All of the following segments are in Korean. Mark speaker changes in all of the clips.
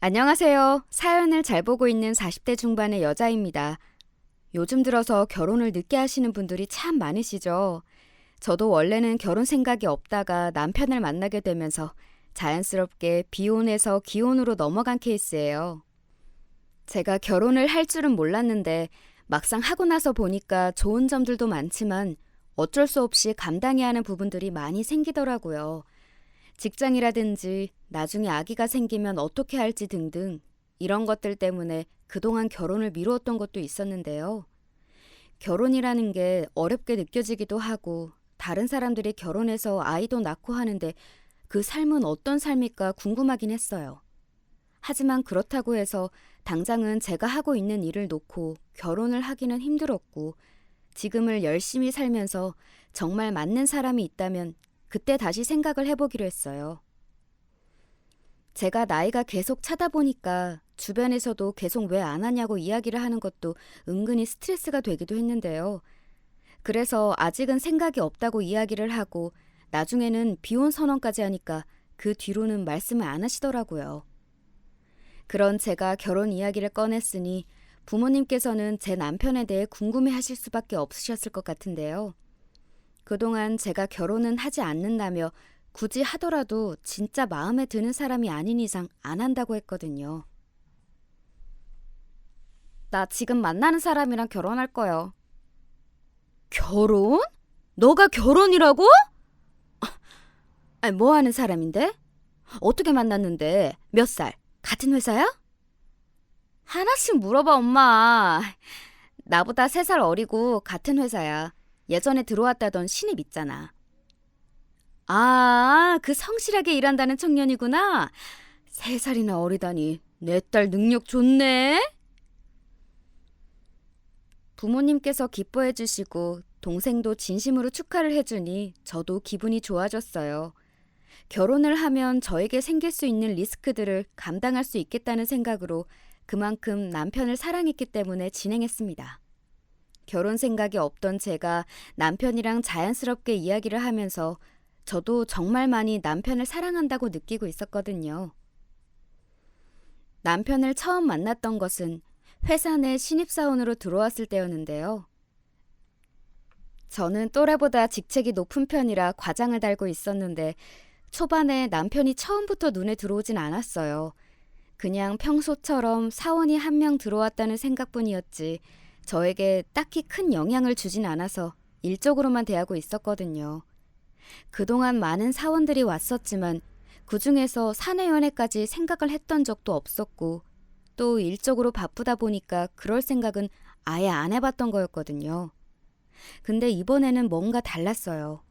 Speaker 1: 안녕하세요. 사연을 잘 보고 있는 40대 중반의 여자입니다. 요즘 들어서 결혼을 늦게 하시는 분들이 참 많으시죠. 저도 원래는 결혼 생각이 없다가 남편을 만나게 되면서 자연스럽게 비혼에서 기혼으로 넘어간 케이스예요. 제가 결혼을 할 줄은 몰랐는데 막상 하고 나서 보니까 좋은 점들도 많지만 어쩔 수 없이 감당해야 하는 부분들이 많이 생기더라고요. 직장이라든지 나중에 아기가 생기면 어떻게 할지 등등 이런 것들 때문에 그동안 결혼을 미루었던 것도 있었는데요. 결혼이라는 게 어렵게 느껴지기도 하고 다른 사람들이 결혼해서 아이도 낳고 하는데 그 삶은 어떤 삶일까 궁금하긴 했어요. 하지만 그렇다고 해서 당장은 제가 하고 있는 일을 놓고 결혼을 하기는 힘들었고 지금을 열심히 살면서 정말 맞는 사람이 있다면 그때 다시 생각을 해보기로 했어요. 제가 나이가 계속 차다 보니까 주변에서도 계속 왜 안 하냐고 이야기를 하는 것도 은근히 스트레스가 되기도 했는데요. 그래서 아직은 생각이 없다고 이야기를 하고 나중에는 비혼 선언까지 하니까 그 뒤로는 말씀을 안 하시더라고요. 그런 제가 결혼 이야기를 꺼냈으니 부모님께서는 제 남편에 대해 궁금해 하실 수밖에 없으셨을 것 같은데요. 그동안 제가 결혼은 하지 않는다며 굳이 하더라도 진짜 마음에 드는 사람이 아닌 이상 안 한다고 했거든요. 나 지금 만나는 사람이랑 결혼할 거요. 결혼? 너가 결혼이라고? 아니, 뭐 하는 사람인데? 어떻게 만났는데? 몇 살? 같은 회사야? 하나씩 물어봐, 엄마. 나보다 3살 어리고 같은 회사야. 예전에 들어왔다던 신입 있잖아. 아, 그 성실하게 일한다는 청년이구나. 3살이나 어리다니. 내 딸 능력 좋네. 부모님께서 기뻐해 주시고 동생도 진심으로 축하를 해주니 저도 기분이 좋아졌어요. 결혼을 하면 저에게 생길 수 있는 리스크들을 감당할 수 있겠다는 생각으로 그만큼 남편을 사랑했기 때문에 진행했습니다. 결혼 생각이 없던 제가 남편이랑 자연스럽게 이야기를 하면서 저도 정말 많이 남편을 사랑한다고 느끼고 있었거든요. 남편을 처음 만났던 것은 회사 내 신입사원으로 들어왔을 때였는데요. 저는 또래보다 직책이 높은 편이라 과장을 달고 있었는데 초반에 남편이 처음부터 눈에 들어오진 않았어요. 그냥 평소처럼 사원이 한 명 들어왔다는 생각뿐이었지 저에게 딱히 큰 영향을 주진 않아서 일적으로만 대하고 있었거든요. 그동안 많은 사원들이 왔었지만 그중에서 사내연애까지 생각을 했던 적도 없었고 또 일적으로 바쁘다 보니까 그럴 생각은 아예 안 해봤던 거였거든요. 근데 이번에는 뭔가 달랐어요.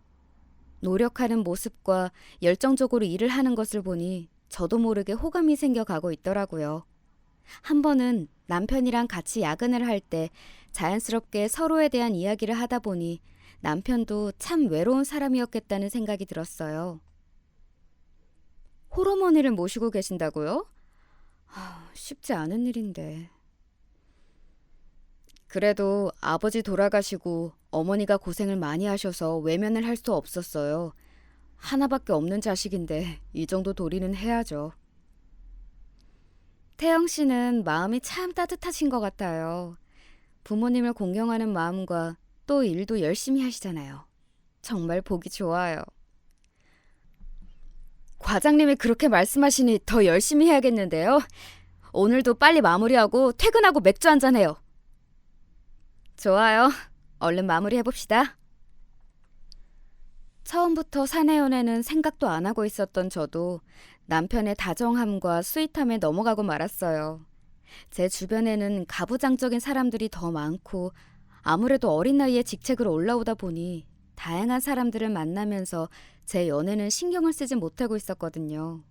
Speaker 1: 노력하는 모습과 열정적으로 일을 하는 것을 보니 저도 모르게 호감이 생겨가고 있더라고요. 한 번은 남편이랑 같이 야근을 할 때 자연스럽게 서로에 대한 이야기를 하다 보니 남편도 참 외로운 사람이었겠다는 생각이 들었어요. 홀어머니를 모시고 계신다고요? 쉽지 않은 일인데. 그래도 아버지 돌아가시고 어머니가 고생을 많이 하셔서 외면을 할 수 없었어요. 하나밖에 없는 자식인데 이 정도 도리는 해야죠. 태영 씨는 마음이 참 따뜻하신 것 같아요. 부모님을 공경하는 마음과 또 일도 열심히 하시잖아요. 정말 보기 좋아요. 과장님이 그렇게 말씀하시니 더 열심히 해야겠는데요. 오늘도 빨리 마무리하고 퇴근하고 맥주 한잔 해요. 좋아요. 얼른 마무리해봅시다. 처음부터 사내 연애는 생각도 안 하고 있었던 저도 남편의 다정함과 스윗함에 넘어가고 말았어요. 제 주변에는 가부장적인 사람들이 더 많고 아무래도 어린 나이에 직책으로 올라오다 보니 다양한 사람들을 만나면서 제 연애는 신경을 쓰지 못하고 있었거든요.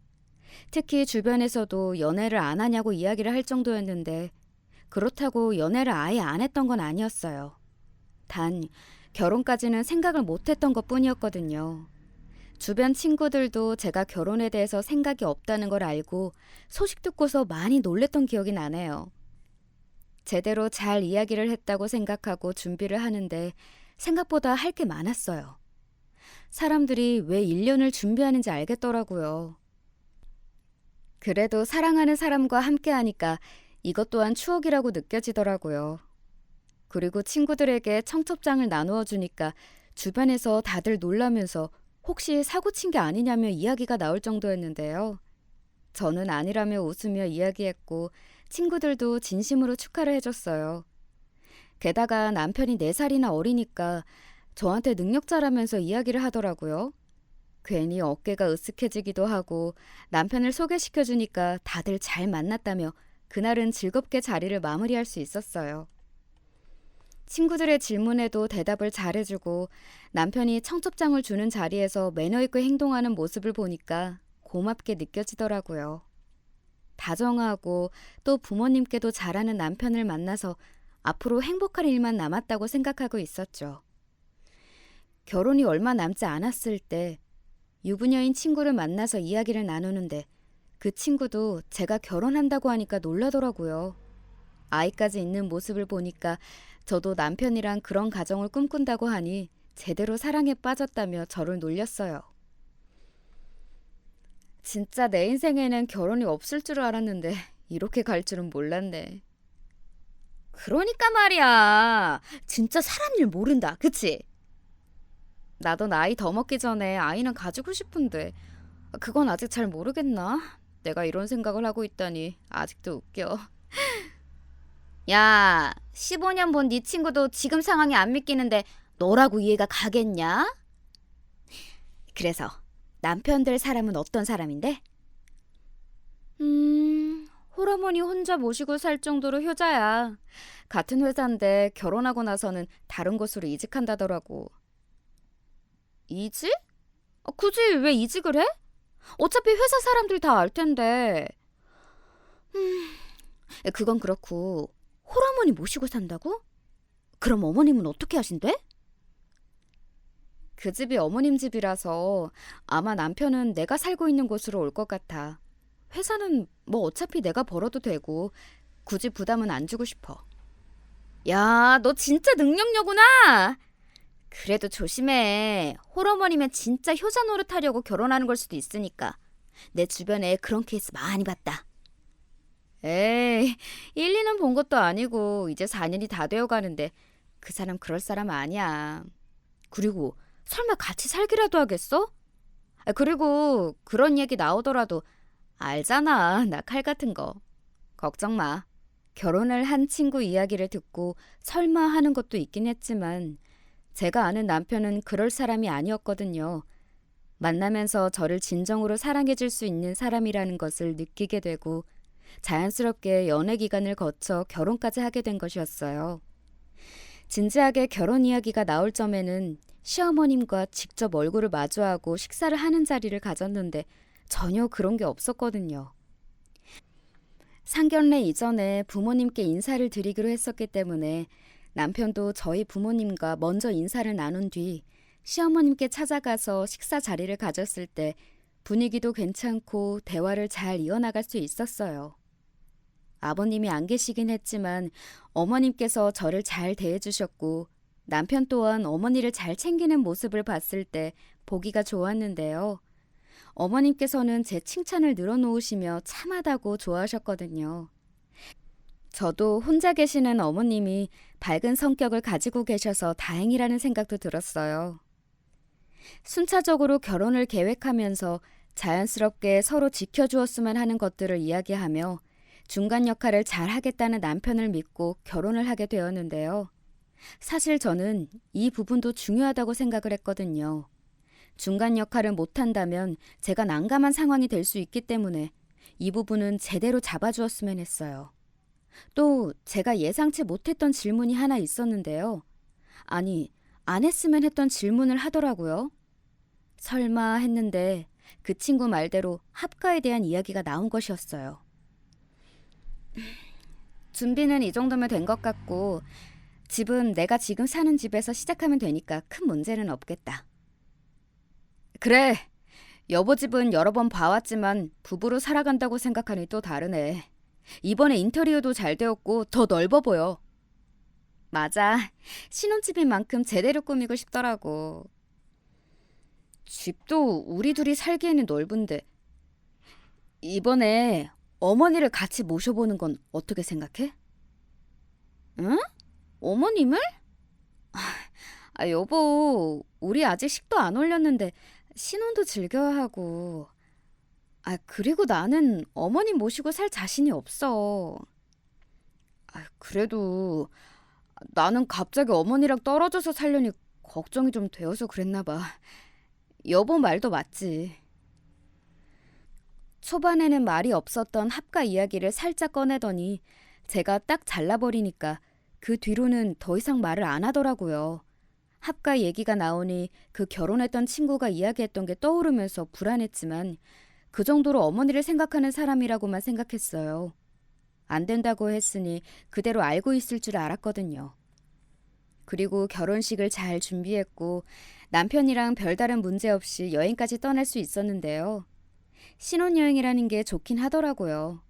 Speaker 1: 특히 주변에서도 연애를 안 하냐고 이야기를 할 정도였는데 그렇다고 연애를 아예 안 했던 건 아니었어요. 단 결혼까지는 생각을 못했던 것뿐이었거든요. 주변 친구들도 제가 결혼에 대해서 생각이 없다는 걸 알고 소식 듣고서 많이 놀랬던 기억이 나네요. 제대로 잘 이야기를 했다고 생각하고 준비를 하는데 생각보다 할 게 많았어요. 사람들이 왜 1년을 준비하는지 알겠더라고요. 그래도 사랑하는 사람과 함께하니까 이것 또한 추억이라고 느껴지더라고요. 그리고 친구들에게 청첩장을 나누어 주니까 주변에서 다들 놀라면서 혹시 사고 친 게 아니냐며 이야기가 나올 정도였는데요. 저는 아니라며 웃으며 이야기했고 친구들도 진심으로 축하를 해줬어요. 게다가 남편이 4살이나 어리니까 저한테 능력자라면서 이야기를 하더라고요. 괜히 어깨가 으쓱해지기도 하고 남편을 소개시켜주니까 다들 잘 만났다며 그날은 즐겁게 자리를 마무리할 수 있었어요. 친구들의 질문에도 대답을 잘해주고 남편이 청첩장을 주는 자리에서 매너 있게 행동하는 모습을 보니까 고맙게 느껴지더라고요. 다정하고 또 부모님께도 잘하는 남편을 만나서 앞으로 행복할 일만 남았다고 생각하고 있었죠. 결혼이 얼마 남지 않았을 때 유부녀인 친구를 만나서 이야기를 나누는데 그 친구도 제가 결혼한다고 하니까 놀라더라고요. 아이까지 있는 모습을 보니까 저도 남편이랑 그런 가정을 꿈꾼다고 하니 제대로 사랑에 빠졌다며 저를 놀렸어요. 진짜 내 인생에는 결혼이 없을 줄 알았는데 이렇게 갈 줄은 몰랐네. 그러니까 말이야. 진짜 사람 일 모른다. 그치? 나도 나이 더 먹기 전에 아이는 가지고 싶은데 그건 아직 잘 모르겠나? 내가 이런 생각을 하고 있다니 아직도 웃겨. 야, 15년 본 네 친구도 지금 상황이 안 믿기는데 너라고 이해가 가겠냐? 그래서 남편 될 사람은 어떤 사람인데? 홀어머니 혼자 모시고 살 정도로 효자야. 같은 회사인데 결혼하고 나서는 다른 곳으로 이직한다더라고. 이직? 굳이 왜 이직을 해? 어차피 회사 사람들 다 알 텐데. 그건 그렇고 홀어머니 모시고 산다고? 그럼 어머님은 어떻게 하신대? 그 집이 어머님 집이라서 아마 남편은 내가 살고 있는 곳으로 올 것 같아. 회사는 뭐 어차피 내가 벌어도 되고 굳이 부담은 안 주고 싶어. 야, 너 진짜 능력녀구나. 그래도 조심해. 홀어머니면 진짜 효자 노릇하려고 결혼하는 걸 수도 있으니까. 내 주변에 그런 케이스 많이 봤다. 에이, 1, 2년 본 것도 아니고 이제 4년이 다 되어가는데 그 사람 그럴 사람 아니야. 그리고 설마 같이 살기라도 하겠어? 그리고 그런 얘기 나오더라도 알잖아, 나 칼 같은 거. 걱정 마. 결혼을 한 친구 이야기를 듣고 설마 하는 것도 있긴 했지만 제가 아는 남편은 그럴 사람이 아니었거든요. 만나면서 저를 진정으로 사랑해줄 수 있는 사람이라는 것을 느끼게 되고 자연스럽게 연애 기간을 거쳐 결혼까지 하게 된 것이었어요. 진지하게 결혼 이야기가 나올 점에는 시어머님과 직접 얼굴을 마주하고 식사를 하는 자리를 가졌는데 전혀 그런 게 없었거든요. 상견례 이전에 부모님께 인사를 드리기로 했었기 때문에 남편도 저희 부모님과 먼저 인사를 나눈 뒤 시어머님께 찾아가서 식사 자리를 가졌을 때 분위기도 괜찮고 대화를 잘 이어나갈 수 있었어요. 아버님이 안 계시긴 했지만 어머님께서 저를 잘 대해주셨고 남편 또한 어머니를 잘 챙기는 모습을 봤을 때 보기가 좋았는데요. 어머님께서는 제 칭찬을 늘어놓으시며 참하다고 좋아하셨거든요. 저도 혼자 계시는 어머님이 밝은 성격을 가지고 계셔서 다행이라는 생각도 들었어요. 순차적으로 결혼을 계획하면서 자연스럽게 서로 지켜주었으면 하는 것들을 이야기하며 중간 역할을 잘 하겠다는 남편을 믿고 결혼을 하게 되었는데요. 사실 저는 이 부분도 중요하다고 생각을 했거든요. 중간 역할을 못한다면 제가 난감한 상황이 될 수 있기 때문에 이 부분은 제대로 잡아주었으면 했어요. 또 제가 예상치 못했던 질문이 하나 있었는데요. 아니, 안 했으면 했던 질문을 하더라고요. 설마 했는데 그 친구 말대로 합가에 대한 이야기가 나온 것이었어요. 준비는 이 정도면 된 것 같고 집은 내가 지금 사는 집에서 시작하면 되니까 큰 문제는 없겠다. 그래, 여보 집은 여러 번 봐왔지만 부부로 살아간다고 생각하니 또 다르네. 이번에 인테리어도 잘 되었고 더 넓어 보여. 맞아, 신혼집인 만큼 제대로 꾸미고 싶더라고. 집도 우리 둘이 살기에는 넓은데 이번에 어머니를 같이 모셔보는 건 어떻게 생각해? 응? 어머님을? 여보, 우리 아직 식도 안 올렸는데 신혼도 즐겨야 하고. 그리고 나는 어머님 모시고 살 자신이 없어. 그래도 나는 갑자기 어머니랑 떨어져서 살려니 걱정이 좀 되어서 그랬나 봐. 여보 말도 맞지. 초반에는 말이 없었던 합가 이야기를 살짝 꺼내더니 제가 딱 잘라버리니까 그 뒤로는 더 이상 말을 안 하더라고요. 합가 얘기가 나오니 그 결혼했던 친구가 이야기했던 게 떠오르면서 불안했지만 그 정도로 어머니를 생각하는 사람이라고만 생각했어요. 안 된다고 했으니 그대로 알고 있을 줄 알았거든요. 그리고 결혼식을 잘 준비했고 남편이랑 별다른 문제 없이 여행까지 떠날 수 있었는데요. 신혼여행이라는 게 좋긴 하더라고요.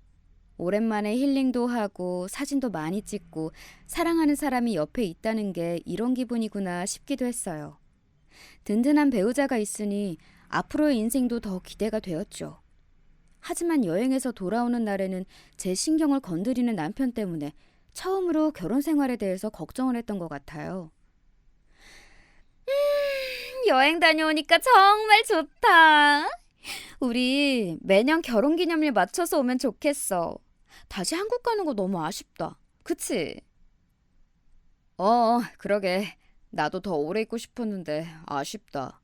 Speaker 1: 오랜만에 힐링도 하고 사진도 많이 찍고 사랑하는 사람이 옆에 있다는 게 이런 기분이구나 싶기도 했어요. 든든한 배우자가 있으니 앞으로의 인생도 더 기대가 되었죠. 하지만 여행에서 돌아오는 날에는 제 신경을 건드리는 남편 때문에 처음으로 결혼 생활에 대해서 걱정을 했던 것 같아요. 여행 다녀오니까 정말 좋다. 우리 매년 결혼기념일 맞춰서 오면 좋겠어. 다시 한국 가는 거 너무 아쉽다. 그치? 그러게. 나도 더 오래 있고 싶었는데 아쉽다.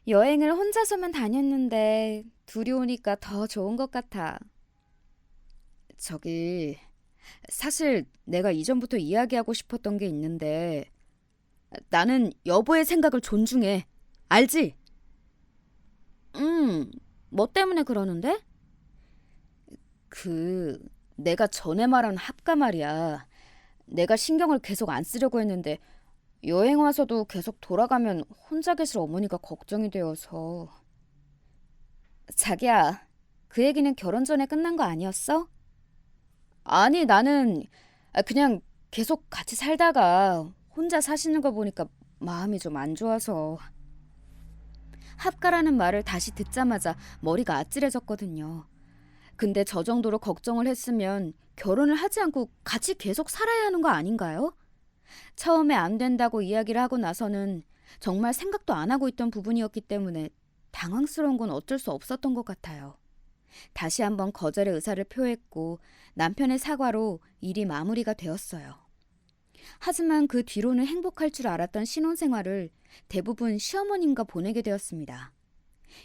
Speaker 1: 여행을 혼자서만 다녔는데 둘이 오니까 더 좋은 것 같아. 저기, 사실 내가 이전부터 이야기하고 싶었던 게 있는데 나는 여보의 생각을 존중해. 알지? 뭐 때문에 그러는데? 내가 전에 말한 합가 말이야. 내가 신경을 계속 안 쓰려고 했는데 여행 와서도 계속 돌아가면 혼자 계실 어머니가 걱정이 되어서. 자기야, 그 얘기는 결혼 전에 끝난 거 아니었어? 아니, 나는 그냥 계속 같이 살다가 혼자 사시는 거 보니까 마음이 좀 안 좋아서. 합가라는 말을 다시 듣자마자 머리가 아찔해졌거든요. 근데 저 정도로 걱정을 했으면 결혼을 하지 않고 같이 계속 살아야 하는 거 아닌가요? 처음에 안 된다고 이야기를 하고 나서는 정말 생각도 안 하고 있던 부분이었기 때문에 당황스러운 건 어쩔 수 없었던 것 같아요. 다시 한번 거절의 의사를 표했고 남편의 사과로 일이 마무리가 되었어요. 하지만 그 뒤로는 행복할 줄 알았던 신혼생활을 대부분 시어머님과 보내게 되었습니다.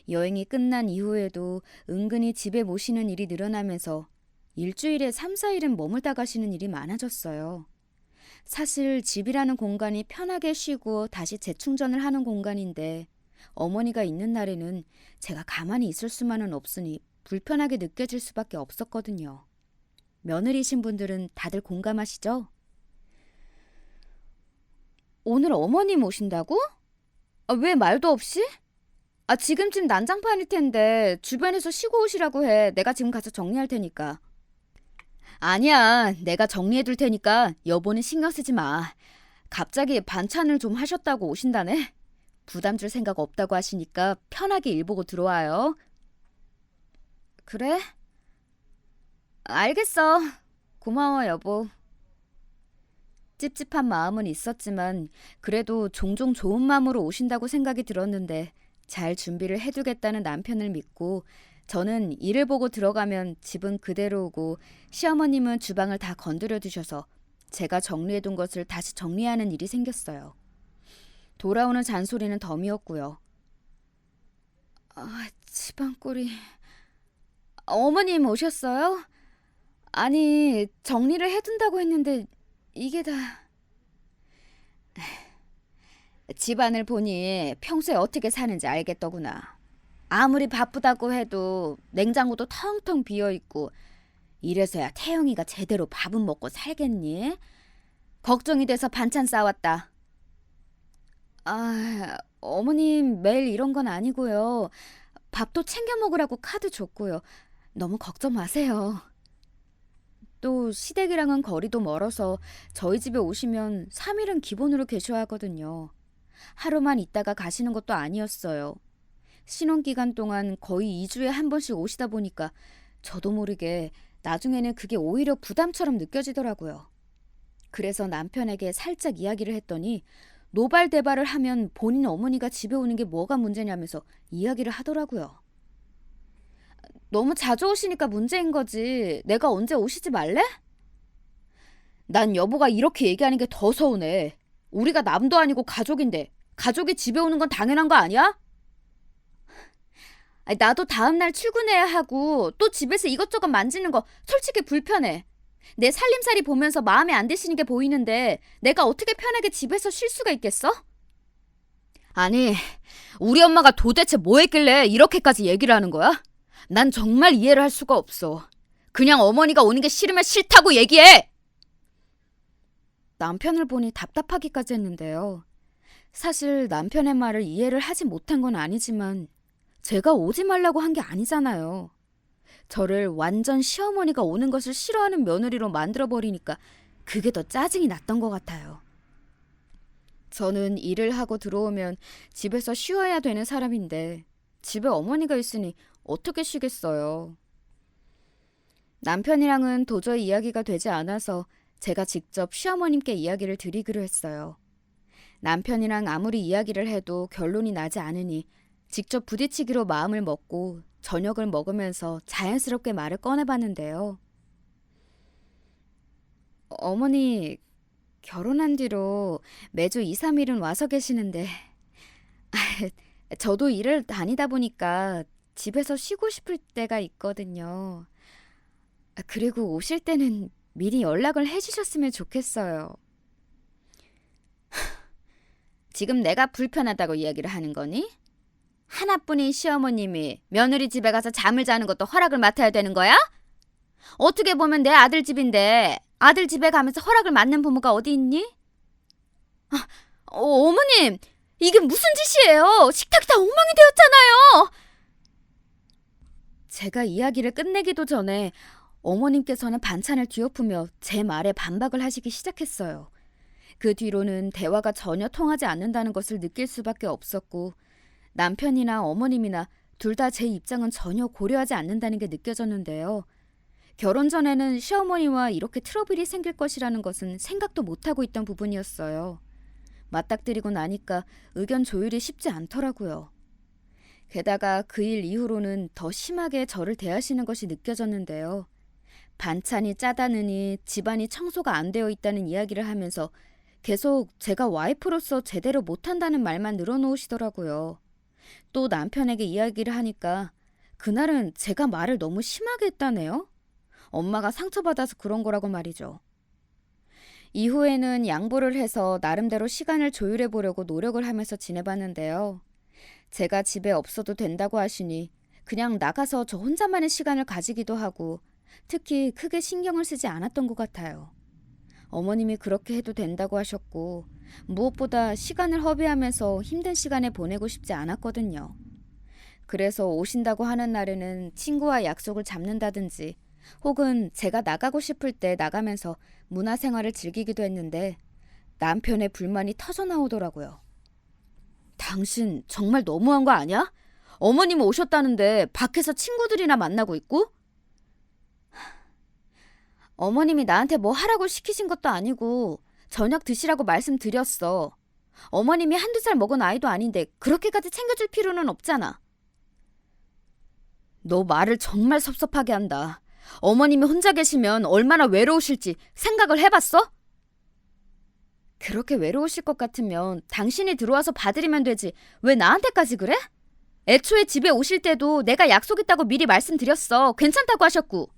Speaker 1: 여행이 끝난 이후에도 은근히 집에 모시는 일이 늘어나면서 일주일에 3, 4일은 머물다 가시는 일이 많아졌어요. 사실 집이라는 공간이 편하게 쉬고 다시 재충전을 하는 공간인데 어머니가 있는 날에는 제가 가만히 있을 수만은 없으니 불편하게 느껴질 수밖에 없었거든요. 며느리신 분들은 다들 공감하시죠? 오늘 어머님 오신다고? 왜 말도 없이? 지금쯤 난장판일 텐데 주변에서 쉬고 오시라고 해. 내가 지금 가서 정리할 테니까. 아니야, 내가 정리해둘 테니까 여보는 신경 쓰지 마. 갑자기 반찬을 좀 하셨다고 오신다네. 부담 줄 생각 없다고 하시니까 편하게 일 보고 들어와요. 그래? 알겠어. 고마워, 여보. 찝찝한 마음은 있었지만 그래도 종종 좋은 마음으로 오신다고 생각이 들었는데 잘 준비를 해두겠다는 남편을 믿고 저는 일을 보고 들어가면 집은 그대로고 시어머님은 주방을 다 건드려 두셔서 제가 정리해둔 것을 다시 정리하는 일이 생겼어요. 돌아오는 잔소리는 덤이었고요. 집안 꼴이... 어머님 오셨어요? 아니, 정리를 해둔다고 했는데 이게 다... 집안을 보니 평소에 어떻게 사는지 알겠더구나. 아무리 바쁘다고 해도 냉장고도 텅텅 비어있고 이래서야 태영이가 제대로 밥은 먹고 살겠니? 걱정이 돼서 반찬 싸왔다. 어머님 매일 이런 건 아니고요. 밥도 챙겨 먹으라고 카드 줬고요. 너무 걱정 마세요. 또 시댁이랑은 거리도 멀어서 저희 집에 오시면 3일은 기본으로 계셔야 하거든요. 하루만 있다가 가시는 것도 아니었어요. 신혼기간 동안 거의 2주에 한 번씩 오시다 보니까 저도 모르게 나중에는 그게 오히려 부담처럼 느껴지더라고요. 그래서 남편에게 살짝 이야기를 했더니 노발대발을 하면 본인 어머니가 집에 오는 게 뭐가 문제냐면서 이야기를 하더라고요. 너무 자주 오시니까 문제인 거지. 내가 언제 오시지 말래? 난 여보가 이렇게 얘기하는 게 더 서운해. 우리가 남도 아니고 가족인데 가족이 집에 오는 건 당연한 거 아니야? 나도 다음날 출근해야 하고 또 집에서 이것저것 만지는 거 솔직히 불편해. 내 살림살이 보면서 마음에 안 드시는 게 보이는데 내가 어떻게 편하게 집에서 쉴 수가 있겠어? 아니, 우리 엄마가 도대체 뭐 했길래 이렇게까지 얘기를 하는 거야? 난 정말 이해를 할 수가 없어. 그냥 어머니가 오는 게 싫으면 싫다고 얘기해! 남편을 보니 답답하기까지 했는데요. 사실 남편의 말을 이해를 하지 못한 건 아니지만 제가 오지 말라고 한 게 아니잖아요. 저를 완전 시어머니가 오는 것을 싫어하는 며느리로 만들어버리니까 그게 더 짜증이 났던 것 같아요. 저는 일을 하고 들어오면 집에서 쉬어야 되는 사람인데 집에 어머니가 있으니 어떻게 쉬겠어요. 남편이랑은 도저히 이야기가 되지 않아서 제가 직접 시어머님께 이야기를 드리기로 했어요. 남편이랑 아무리 이야기를 해도 결론이 나지 않으니 직접 부딪히기로 마음을 먹고 저녁을 먹으면서 자연스럽게 말을 꺼내봤는데요. 어머니, 결혼한 뒤로 매주 2, 3일은 와서 계시는데 저도 일을 다니다 보니까 집에서 쉬고 싶을 때가 있거든요. 그리고 오실 때는 미리 연락을 해주셨으면 좋겠어요. 지금 내가 불편하다고 이야기를 하는 거니? 하나뿐인 시어머님이 며느리 집에 가서 잠을 자는 것도 허락을 맡아야 되는 거야? 어떻게 보면 내 아들 집인데 아들 집에 가면서 허락을 맡는 부모가 어디 있니? 어머님, 이게 무슨 짓이에요? 식탁이 다 엉망이 되었잖아요. 제가 이야기를 끝내기도 전에 어머님께서는 반찬을 뒤엎으며 제 말에 반박을 하시기 시작했어요. 그 뒤로는 대화가 전혀 통하지 않는다는 것을 느낄 수밖에 없었고 남편이나 어머님이나 둘 다 제 입장은 전혀 고려하지 않는다는 게 느껴졌는데요. 결혼 전에는 시어머니와 이렇게 트러블이 생길 것이라는 것은 생각도 못하고 있던 부분이었어요. 맞닥뜨리고 나니까 의견 조율이 쉽지 않더라고요. 게다가 그 일 이후로는 더 심하게 저를 대하시는 것이 느껴졌는데요. 반찬이 짜다느니 집안이 청소가 안 되어 있다는 이야기를 하면서 계속 제가 와이프로서 제대로 못한다는 말만 늘어놓으시더라고요. 또 남편에게 이야기를 하니까 그날은 제가 말을 너무 심하게 했다네요. 엄마가 상처받아서 그런 거라고 말이죠. 이후에는 양보를 해서 나름대로 시간을 조율해 보려고 노력을 하면서 지내봤는데요. 제가 집에 없어도 된다고 하시니 그냥 나가서 저 혼자만의 시간을 가지기도 하고 특히 크게 신경을 쓰지 않았던 것 같아요. 어머님이 그렇게 해도 된다고 하셨고 무엇보다 시간을 허비하면서 힘든 시간에 보내고 싶지 않았거든요. 그래서 오신다고 하는 날에는 친구와 약속을 잡는다든지 혹은 제가 나가고 싶을 때 나가면서 문화생활을 즐기기도 했는데 남편의 불만이 터져나오더라고요. 당신 정말 너무한 거 아니야? 어머님 오셨다는데 밖에서 친구들이나 만나고 있고? 어머님이 나한테 뭐 하라고 시키신 것도 아니고 저녁 드시라고 말씀드렸어. 어머님이 한두 살 먹은 아이도 아닌데 그렇게까지 챙겨줄 필요는 없잖아. 너 말을 정말 섭섭하게 한다. 어머님이 혼자 계시면 얼마나 외로우실지 생각을 해봤어? 그렇게 외로우실 것 같으면 당신이 들어와서 봐드리면 되지 왜 나한테까지 그래? 애초에 집에 오실 때도 내가 약속 있다고 미리 말씀드렸어. 괜찮다고 하셨고.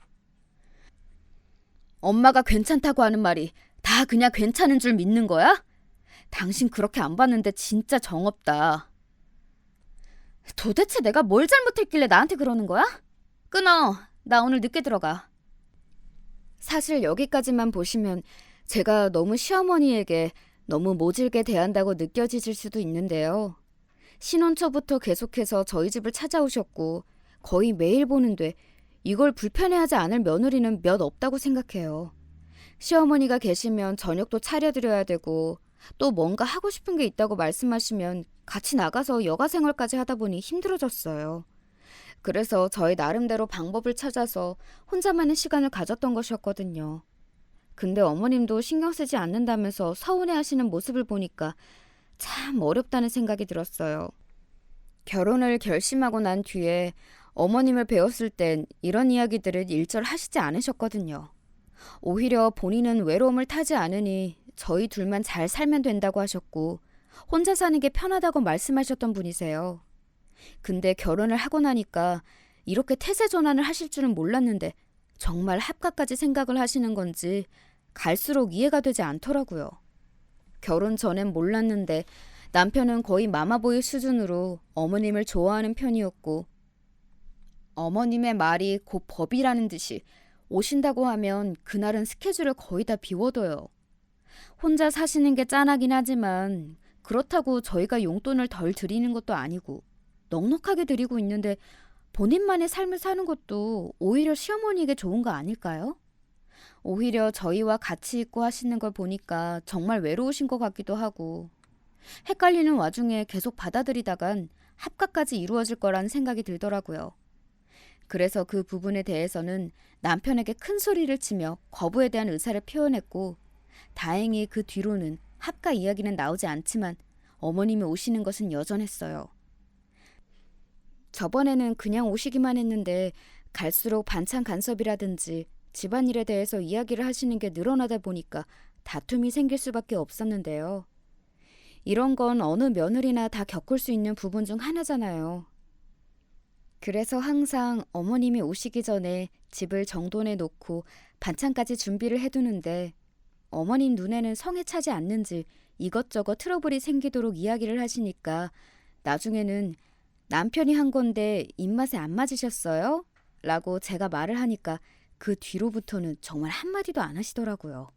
Speaker 1: 엄마가 괜찮다고 하는 말이 다 그냥 괜찮은 줄 믿는 거야? 당신 그렇게 안 봤는데 진짜 정없다. 도대체 내가 뭘 잘못했길래 나한테 그러는 거야? 끊어. 나 오늘 늦게 들어가. 사실 여기까지만 보시면 제가 너무 시어머니에게 너무 모질게 대한다고 느껴지실 수도 있는데요. 신혼 초부터 계속해서 저희 집을 찾아오셨고 거의 매일 보는데 이걸 불편해하지 않을 며느리는 몇 없다고 생각해요. 시어머니가 계시면 저녁도 차려드려야 되고 또 뭔가 하고 싶은 게 있다고 말씀하시면 같이 나가서 여가 생활까지 하다 보니 힘들어졌어요. 그래서 저희 나름대로 방법을 찾아서 혼자만의 시간을 가졌던 것이었거든요. 근데 어머님도 신경 쓰지 않는다면서 서운해 하시는 모습을 보니까 참 어렵다는 생각이 들었어요. 결혼을 결심하고 난 뒤에 어머님을 뵈었을 땐 이런 이야기들을 일절 하시지 않으셨거든요. 오히려 본인은 외로움을 타지 않으니 저희 둘만 잘 살면 된다고 하셨고 혼자 사는 게 편하다고 말씀하셨던 분이세요. 근데 결혼을 하고 나니까 이렇게 태세 전환을 하실 줄은 몰랐는데 정말 합가까지 생각을 하시는 건지 갈수록 이해가 되지 않더라고요. 결혼 전엔 몰랐는데 남편은 거의 마마보이 수준으로 어머님을 좋아하는 편이었고 어머님의 말이 곧 법이라는 듯이 오신다고 하면 그날은 스케줄을 거의 다 비워둬요. 혼자 사시는 게 짠하긴 하지만 그렇다고 저희가 용돈을 덜 드리는 것도 아니고 넉넉하게 드리고 있는데 본인만의 삶을 사는 것도 오히려 시어머니에게 좋은 거 아닐까요? 오히려 저희와 같이 있고 하시는 걸 보니까 정말 외로우신 것 같기도 하고 헷갈리는 와중에 계속 받아들이다간 합가까지 이루어질 거라는 생각이 들더라고요. 그래서 그 부분에 대해서는 남편에게 큰 소리를 치며 거부에 대한 의사를 표현했고 다행히 그 뒤로는 합가 이야기는 나오지 않지만 어머님이 오시는 것은 여전했어요. 저번에는 그냥 오시기만 했는데 갈수록 반찬 간섭이라든지 집안일에 대해서 이야기를 하시는 게 늘어나다 보니까 다툼이 생길 수밖에 없었는데요. 이런 건 어느 며느리나 다 겪을 수 있는 부분 중 하나잖아요. 그래서 항상 어머님이 오시기 전에 집을 정돈해 놓고 반찬까지 준비를 해두는데 어머님 눈에는 성에 차지 않는지 이것저것 트러블이 생기도록 이야기를 하시니까 나중에는 남편이 한 건데 입맛에 안 맞으셨어요? 라고 제가 말을 하니까 그 뒤로부터는 정말 한마디도 안 하시더라고요.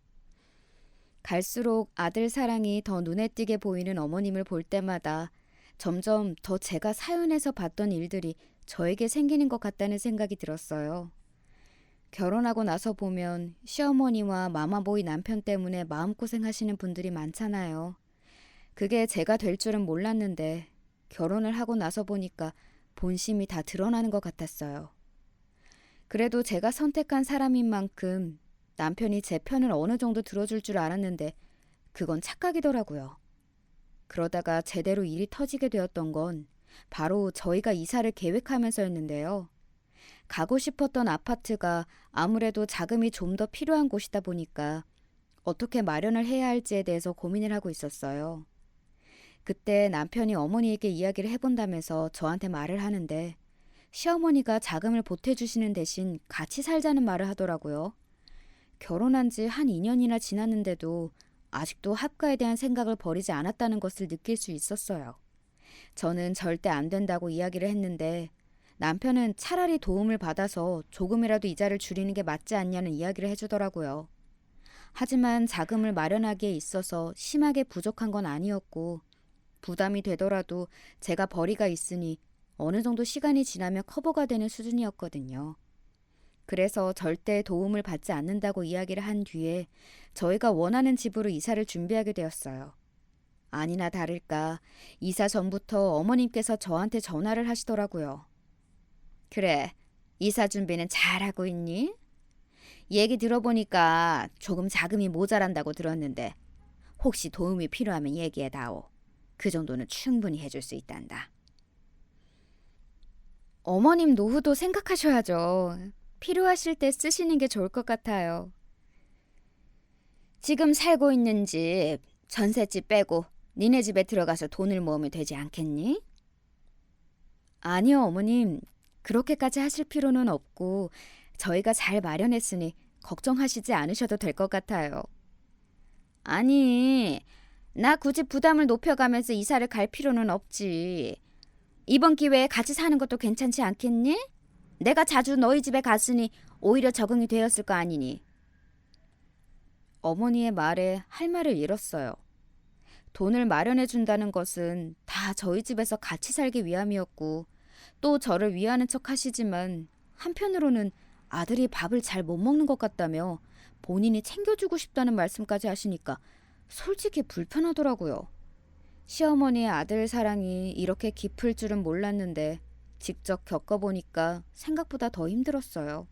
Speaker 1: 갈수록 아들 사랑이 더 눈에 띄게 보이는 어머님을 볼 때마다 점점 더 제가 사연에서 봤던 일들이 저에게 생기는 것 같다는 생각이 들었어요. 결혼하고 나서 보면 시어머니와 마마보이 남편 때문에 마음고생하시는 분들이 많잖아요. 그게 제가 될 줄은 몰랐는데 결혼을 하고 나서 보니까 본심이 다 드러나는 것 같았어요. 그래도 제가 선택한 사람인 만큼 남편이 제 편을 어느 정도 들어줄 줄 알았는데 그건 착각이더라고요. 그러다가 제대로 일이 터지게 되었던 건 바로 저희가 이사를 계획하면서였는데요. 가고 싶었던 아파트가 아무래도 자금이 좀 더 필요한 곳이다 보니까 어떻게 마련을 해야 할지에 대해서 고민을 하고 있었어요. 그때 남편이 어머니에게 이야기를 해본다면서 저한테 말을 하는데 시어머니가 자금을 보태주시는 대신 같이 살자는 말을 하더라고요. 결혼한 지 한 2년이나 지났는데도 아직도 합가에 대한 생각을 버리지 않았다는 것을 느낄 수 있었어요. 저는 절대 안 된다고 이야기를 했는데 남편은 차라리 도움을 받아서 조금이라도 이자를 줄이는 게 맞지 않냐는 이야기를 해주더라고요. 하지만 자금을 마련하기에 있어서 심하게 부족한 건 아니었고 부담이 되더라도 제가 벌이가 있으니 어느 정도 시간이 지나면 커버가 되는 수준이었거든요. 그래서 절대 도움을 받지 않는다고 이야기를 한 뒤에 저희가 원하는 집으로 이사를 준비하게 되었어요. 아니나 다를까 이사 전부터 어머님께서 저한테 전화를 하시더라고요. 그래, 이사 준비는 잘하고 있니? 얘기 들어보니까 조금 자금이 모자란다고 들었는데 혹시 도움이 필요하면 얘기해다오. 그 정도는 충분히 해줄 수 있단다. 어머님 노후도 생각하셔야죠. 필요하실 때 쓰시는 게 좋을 것 같아요. 지금 살고 있는 집, 전셋집 빼고 니네 집에 들어가서 돈을 모으면 되지 않겠니? 아니요, 어머님. 그렇게까지 하실 필요는 없고 저희가 잘 마련했으니 걱정하시지 않으셔도 될 것 같아요. 아니, 나 굳이 부담을 높여가면서 이사를 갈 필요는 없지. 이번 기회에 같이 사는 것도 괜찮지 않겠니? 내가 자주 너희 집에 갔으니 오히려 적응이 되었을 거 아니니. 어머니의 말에 할 말을 잃었어요. 돈을 마련해 준다는 것은 다 저희 집에서 같이 살기 위함이었고 또 저를 위하는 척 하시지만 한편으로는 아들이 밥을 잘 못 먹는 것 같다며 본인이 챙겨주고 싶다는 말씀까지 하시니까 솔직히 불편하더라고요. 시어머니의 아들 사랑이 이렇게 깊을 줄은 몰랐는데 직접 겪어보니까 생각보다 더 힘들었어요.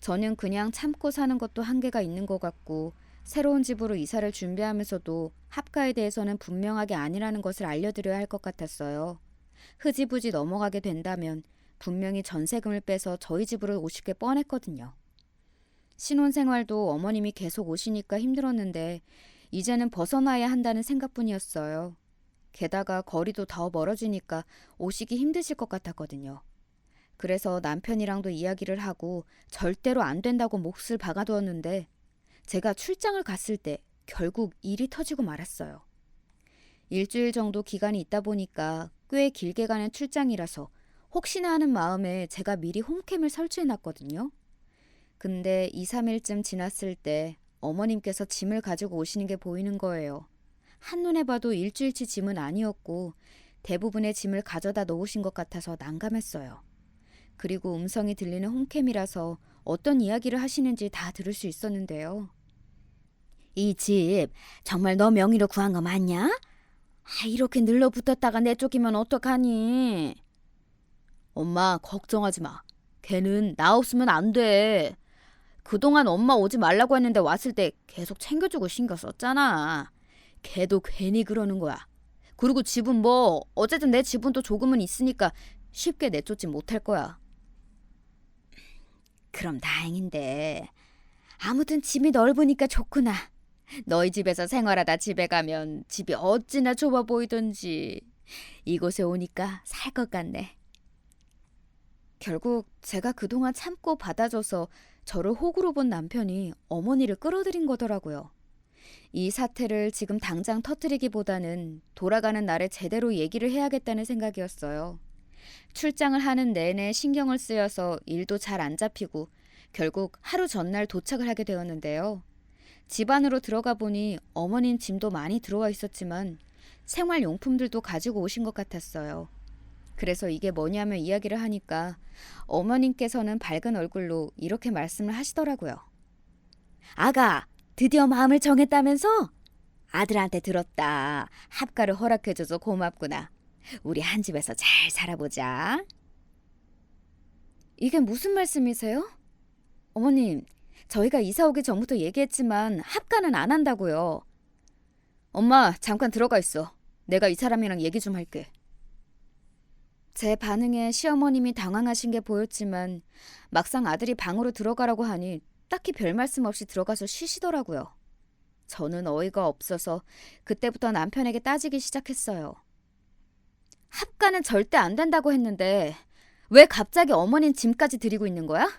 Speaker 1: 저는 그냥 참고 사는 것도 한계가 있는 것 같고 새로운 집으로 이사를 준비하면서도 합가에 대해서는 분명하게 아니라는 것을 알려드려야 할 것 같았어요. 흐지부지 넘어가게 된다면 분명히 전세금을 빼서 저희 집으로 오실 게 뻔했거든요. 신혼생활도 어머님이 계속 오시니까 힘들었는데 이제는 벗어나야 한다는 생각뿐이었어요. 게다가 거리도 더 멀어지니까 오시기 힘드실 것 같았거든요. 그래서 남편이랑도 이야기를 하고 절대로 안 된다고 몫을 박아두었는데 제가 출장을 갔을 때 결국 일이 터지고 말았어요. 일주일 정도 기간이 있다 보니까 꽤 길게 가는 출장이라서 혹시나 하는 마음에 제가 미리 홈캠을 설치해놨거든요. 근데 2, 3일쯤 지났을 때 어머님께서 짐을 가지고 오시는 게 보이는 거예요. 한눈에 봐도 일주일치 짐은 아니었고 대부분의 짐을 가져다 놓으신 것 같아서 난감했어요. 그리고 음성이 들리는 홈캠이라서 어떤 이야기를 하시는지 다 들을 수 있었는데요. 이 집 정말 너 명의로 구한 거 맞냐? 이렇게 늘러붙었다가 내쫓기면 어떡하니? 엄마 걱정하지 마. 걔는 나 없으면 안 돼. 그동안 엄마 오지 말라고 했는데 왔을 때 계속 챙겨주고 신경 썼잖아. 걔도 괜히 그러는 거야. 그리고 집은 뭐 어쨌든 내 지분도 조금은 있으니까 쉽게 내쫓지 못할 거야. 그럼 다행인데. 아무튼 집이 넓으니까 좋구나. 너희 집에서 생활하다 집에 가면 집이 어찌나 좁아 보이던지. 이곳에 오니까 살 것 같네. 결국 제가 그동안 참고 받아줘서 저를 호구로 본 남편이 어머니를 끌어들인 거더라고요. 이 사태를 지금 당장 터뜨리기보다는 돌아가는 날에 제대로 얘기를 해야겠다는 생각이었어요. 출장을 하는 내내 신경을 쓰여서 일도 잘 안 잡히고 결국 하루 전날 도착을 하게 되었는데요. 집 안으로 들어가 보니 어머님 짐도 많이 들어와 있었지만 생활용품들도 가지고 오신 것 같았어요. 그래서 이게 뭐냐며 이야기를 하니까 어머님께서는 밝은 얼굴로 이렇게 말씀을 하시더라고요. 아가, 드디어 마음을 정했다면서? 아들한테 들었다. 합가를 허락해줘서 고맙구나. 우리 한 집에서 잘 살아보자. 이게 무슨 말씀이세요? 어머님, 저희가 이사 오기 전부터 얘기했지만 합가는 안 한다고요. 엄마, 잠깐 들어가 있어. 내가 이 사람이랑 얘기 좀 할게. 제 반응에 시어머님이 당황하신 게 보였지만 막상 아들이 방으로 들어가라고 하니 딱히 별 말씀 없이 들어가서 쉬시더라고요. 저는 어이가 없어서 그때부터 남편에게 따지기 시작했어요. 합가는 절대 안 된다고 했는데 왜 갑자기 어머님 짐까지 드리고 있는 거야?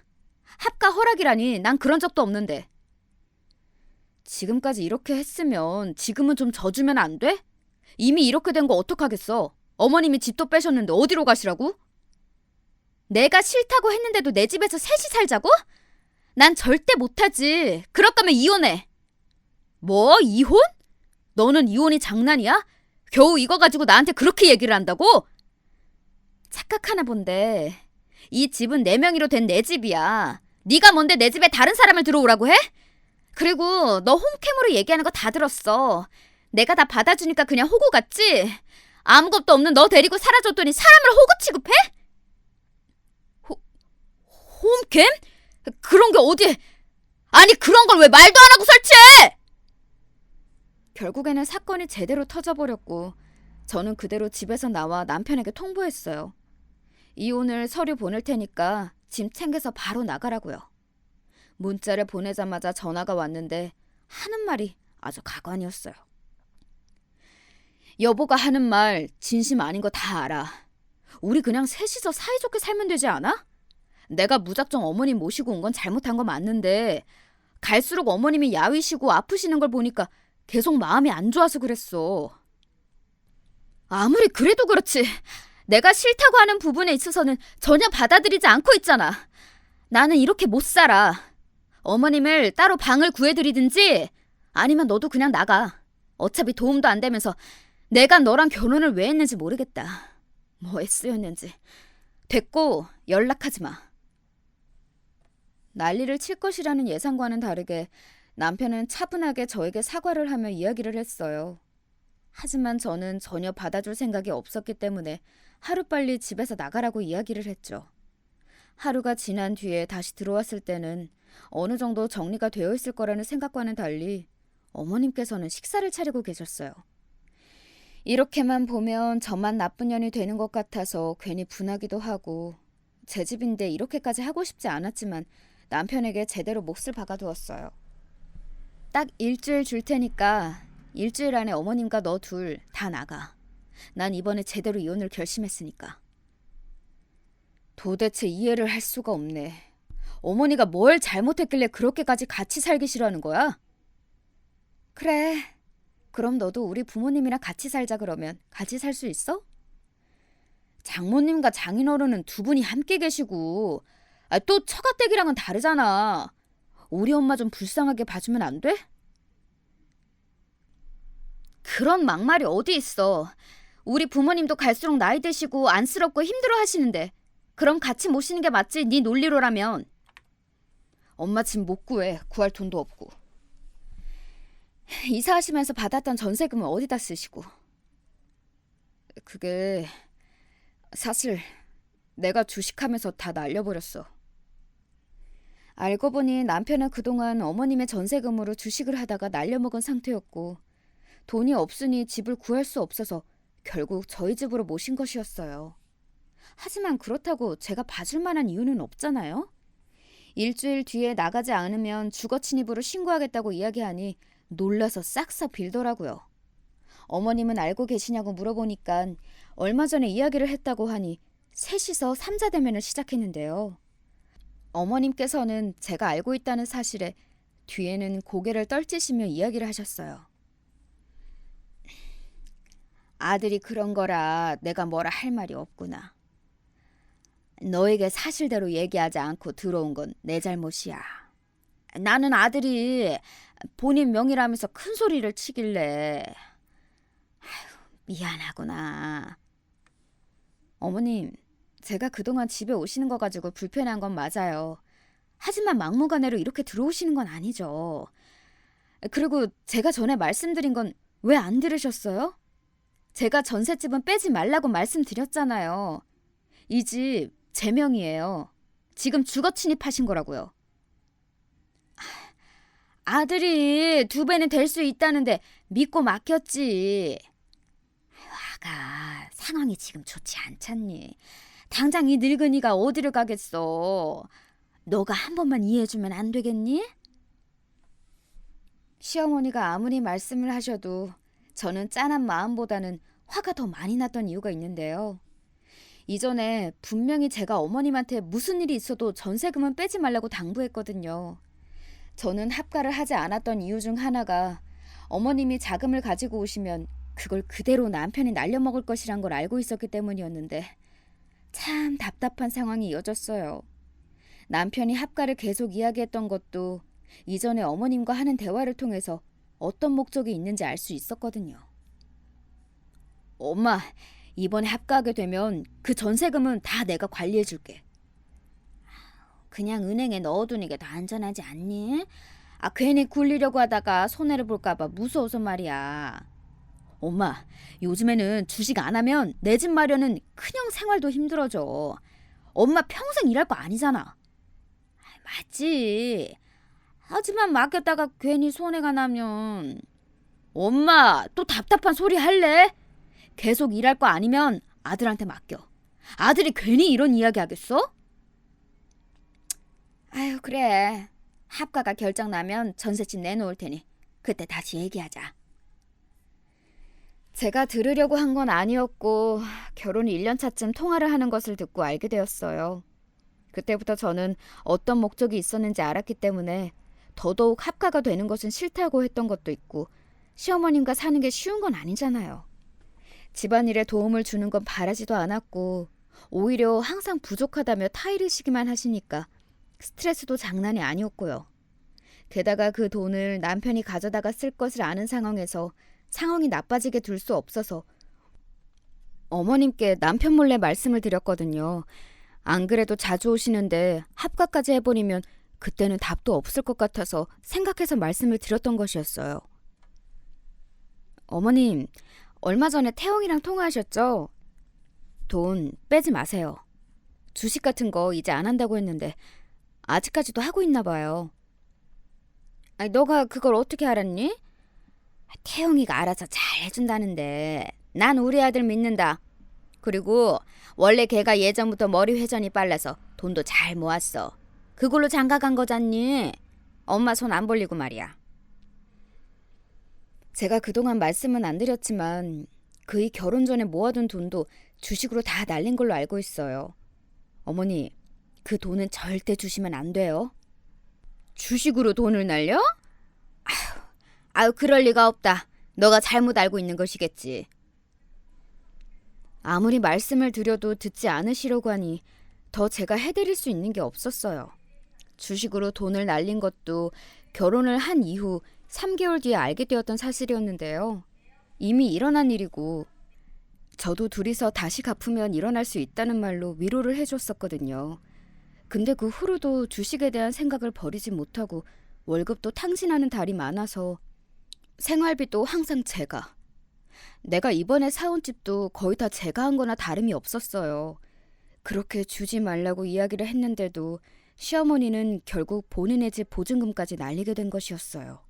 Speaker 1: 합가 허락이라니 난 그런 적도 없는데. 지금까지 이렇게 했으면 지금은 좀 져주면 안 돼? 이미 이렇게 된 거 어떡하겠어. 어머님이 집도 빼셨는데 어디로 가시라고? 내가 싫다고 했는데도 내 집에서 셋이 살자고? 난 절대 못하지. 그럴 거면 이혼해. 뭐? 이혼? 너는 이혼이 장난이야? 겨우 이거 가지고 나한테 그렇게 얘기를 한다고? 착각하나 본데 이 집은 내 명의로 된 내 집이야. 네가 뭔데 내 집에 다른 사람을 들어오라고 해? 그리고 너 홈캠으로 얘기하는 거 다 들었어. 내가 다 받아주니까 그냥 호구 같지? 아무것도 없는 너 데리고 살아줬더니 사람을 호구 취급해? 홈캠? 그런 게 어디? 아니 그런 걸 왜 말도 안 하고 설치해? 결국에는 사건이 제대로 터져버렸고 저는 그대로 집에서 나와 남편에게 통보했어요. 이혼을 서류 보낼 테니까 짐 챙겨서 바로 나가라고요. 문자를 보내자마자 전화가 왔는데 하는 말이 아주 가관이었어요. 여보가 하는 말 진심 아닌 거 다 알아. 우리 그냥 셋이서 사이좋게 살면 되지 않아? 내가 무작정 어머님 모시고 온 건 잘못한 거 맞는데 갈수록 어머님이 야위시고 아프시는 걸 보니까 계속 마음이 안 좋아서 그랬어. 아무리 그래도 그렇지. 내가 싫다고 하는 부분에 있어서는 전혀 받아들이지 않고 있잖아. 나는 이렇게 못 살아. 어머님을 따로 방을 구해드리든지 아니면 너도 그냥 나가. 어차피 도움도 안 되면서 내가 너랑 결혼을 왜 했는지 모르겠다. 뭐에 쓰였는지. 됐고 연락하지 마. 난리를 칠 것이라는 예상과는 다르게 남편은 차분하게 저에게 사과를 하며 이야기를 했어요. 하지만 저는 전혀 받아줄 생각이 없었기 때문에 하루빨리 집에서 나가라고 이야기를 했죠. 하루가 지난 뒤에 다시 들어왔을 때는 어느 정도 정리가 되어 있을 거라는 생각과는 달리 어머님께서는 식사를 차리고 계셨어요. 이렇게만 보면 저만 나쁜 년이 되는 것 같아서 괜히 분하기도 하고, 제 집인데 이렇게까지 하고 싶지 않았지만 남편에게 제대로 몫을 박아두었어요. 딱 일주일 줄 테니까 일주일 안에 어머님과 너 둘 다 나가. 난 이번에 제대로 이혼을 결심했으니까. 도대체 이해를 할 수가 없네. 어머니가 뭘 잘못했길래 그렇게까지 같이 살기 싫어하는 거야? 그래. 그럼 너도 우리 부모님이랑 같이 살자 그러면 같이 살 수 있어? 장모님과 장인어른은 두 분이 함께 계시고, 또 처가댁이랑은 다르잖아. 우리 엄마 좀 불쌍하게 봐주면 안 돼? 그런 막말이 어디 있어. 우리 부모님도 갈수록 나이 드시고 안쓰럽고 힘들어 하시는데 그럼 같이 모시는 게 맞지, 네 논리로라면. 엄마 집 못 구해. 구할 돈도 없고. 이사하시면서 받았던 전세금은 어디다 쓰시고. 그게 사실 내가 주식하면서 다 날려버렸어. 알고 보니 남편은 그동안 어머님의 전세금으로 주식을 하다가 날려먹은 상태였고, 돈이 없으니 집을 구할 수 없어서 결국 저희 집으로 모신 것이었어요. 하지만 그렇다고 제가 봐줄 만한 이유는 없잖아요. 일주일 뒤에 나가지 않으면 주거침입으로 신고하겠다고 이야기하니 놀라서 싹싹 빌더라고요. 어머님은 알고 계시냐고 물어보니까 얼마 전에 이야기를 했다고 하니 셋이서 삼자 대면을 시작했는데요. 어머님께서는 제가 알고 있다는 사실에 뒤에는 고개를 떨치시며 이야기를 하셨어요. 아들이 그런 거라 내가 뭐라 할 말이 없구나. 너에게 사실대로 얘기하지 않고 들어온 건 내 잘못이야. 나는 아들이 본인 명의라면서 큰 소리를 치길래 미안하구나. 어머님, 제가 그동안 집에 오시는 거 가지고 불편한 건 맞아요. 하지만 막무가내로 이렇게 들어오시는 건 아니죠. 그리고 제가 전에 말씀드린 건 왜 안 들으셨어요? 제가 전셋집은 빼지 말라고 말씀드렸잖아요. 이 집 제 명의예요. 지금 주거 침입하신 거라고요. 아들이 2배는 될 수 있다는데 믿고 맡겼지. 아가, 상황이 지금 좋지 않잖니. 당장 이 늙은이가 어디를 가겠어. 너가 한 번만 이해해주면 안 되겠니? 시어머니가 아무리 말씀을 하셔도 저는 짠한 마음보다는 화가 더 많이 났던 이유가 있는데요. 이전에 분명히 제가 어머님한테 무슨 일이 있어도 전세금은 빼지 말라고 당부했거든요. 저는 합가를 하지 않았던 이유 중 하나가 어머님이 자금을 가지고 오시면 그걸 그대로 남편이 날려먹을 것이란 걸 알고 있었기 때문이었는데 참 답답한 상황이 이어졌어요. 남편이 합가를 계속 이야기했던 것도 이전에 어머님과 하는 대화를 통해서 어떤 목적이 있는지 알 수 있었거든요. 엄마, 이번에 합가하게 되면 그 전세금은 다 내가 관리해 줄게. 그냥 은행에 넣어두는 게 더 안전하지 않니? 괜히 굴리려고 하다가 손해를 볼까봐 무서워서 말이야. 엄마, 요즘에는 주식 안 하면 내 집 마련은 큰형 생활도 힘들어져. 엄마 평생 일할 거 아니잖아. 맞지. 하지만 맡겼다가 괜히 손해가 나면. 엄마, 또 답답한 소리 할래? 계속 일할 거 아니면 아들한테 맡겨. 아들이 괜히 이런 이야기 하겠어? 아유, 그래. 합가가 결정 나면 전셋집 내놓을 테니 그때 다시 얘기하자. 제가 들으려고 한 건 아니었고 결혼 1년 차쯤 통화를 하는 것을 듣고 알게 되었어요. 그때부터 저는 어떤 목적이 있었는지 알았기 때문에 더더욱 합가가 되는 것은 싫다고 했던 것도 있고, 시어머님과 사는 게 쉬운 건 아니잖아요. 집안일에 도움을 주는 건 바라지도 않았고 오히려 항상 부족하다며 타이르시기만 하시니까 스트레스도 장난이 아니었고요. 게다가 그 돈을 남편이 가져다가 쓸 것을 아는 상황에서 상황이 나빠지게 둘 수 없어서 어머님께 남편 몰래 말씀을 드렸거든요. 안 그래도 자주 오시는데 합가까지 해버리면 그때는 답도 없을 것 같아서 생각해서 말씀을 드렸던 것이었어요. 어머님, 얼마 전에 태영이랑 통화하셨죠? 돈 빼지 마세요. 주식 같은 거 이제 안 한다고 했는데 아직까지도 하고 있나 봐요. 아니, 너가 그걸 어떻게 알았니? 태영이가 알아서 잘 해준다는데 난 우리 아들 믿는다. 그리고 원래 걔가 예전부터 머리 회전이 빨라서 돈도 잘 모았어. 그걸로 장가 간 거잖니. 엄마 손 안 벌리고 말이야. 제가 그동안 말씀은 안 드렸지만 그이 결혼 전에 모아둔 돈도 주식으로 다 날린 걸로 알고 있어요. 어머니, 그 돈은 절대 주시면 안 돼요. 주식으로 돈을 날려? 아유, 그럴 리가 없다. 너가 잘못 알고 있는 것이겠지. 아무리 말씀을 드려도 듣지 않으시려고 하니 더 제가 해드릴 수 있는 게 없었어요. 주식으로 돈을 날린 것도 결혼을 한 이후 3개월 뒤에 알게 되었던 사실이었는데요. 이미 일어난 일이고 저도 둘이서 다시 갚으면 일어날 수 있다는 말로 위로를 해줬었거든요. 근데 그 후로도 주식에 대한 생각을 버리지 못하고 월급도 탕진하는 달이 많아서 생활비도 항상 내가 이번에 사온 집도 거의 다 제가 한 거나 다름이 없었어요. 그렇게 주지 말라고 이야기를 했는데도 시어머니는 결국 본인의 집 보증금까지 날리게 된 것이었어요.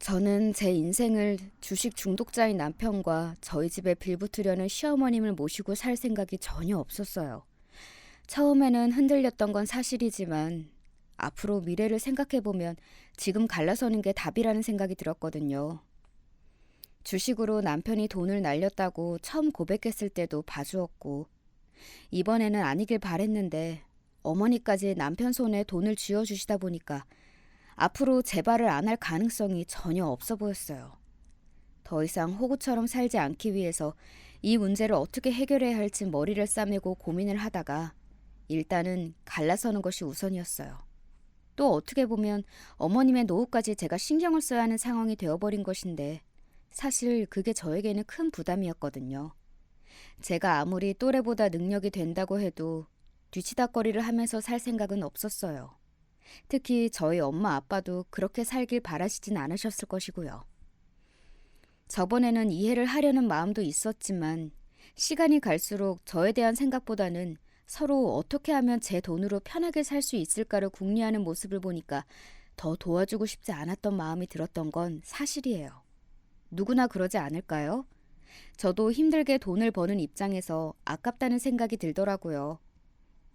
Speaker 1: 저는 제 인생을 주식 중독자인 남편과 저희 집에 빌붙으려는 시어머님을 모시고 살 생각이 전혀 없었어요. 처음에는 흔들렸던 건 사실이지만 앞으로 미래를 생각해보면 지금 갈라서는 게 답이라는 생각이 들었거든요. 주식으로 남편이 돈을 날렸다고 처음 고백했을 때도 봐주었고 이번에는 아니길 바랬는데 어머니까지 남편 손에 돈을 쥐어주시다 보니까 앞으로 재발을 안 할 가능성이 전혀 없어 보였어요. 더 이상 호구처럼 살지 않기 위해서 이 문제를 어떻게 해결해야 할지 머리를 싸매고 고민을 하다가 일단은 갈라서는 것이 우선이었어요. 또 어떻게 보면 어머님의 노후까지 제가 신경을 써야 하는 상황이 되어버린 것인데 사실 그게 저에게는 큰 부담이었거든요. 제가 아무리 또래보다 능력이 된다고 해도 뒤치다꺼리를 하면서 살 생각은 없었어요. 특히 저희 엄마 아빠도 그렇게 살길 바라시진 않으셨을 것이고요. 저번에는 이해를 하려는 마음도 있었지만 시간이 갈수록 저에 대한 생각보다는 서로 어떻게 하면 제 돈으로 편하게 살 수 있을까를 궁리하는 모습을 보니까 더 도와주고 싶지 않았던 마음이 들었던 건 사실이에요. 누구나 그러지 않을까요? 저도 힘들게 돈을 버는 입장에서 아깝다는 생각이 들더라고요.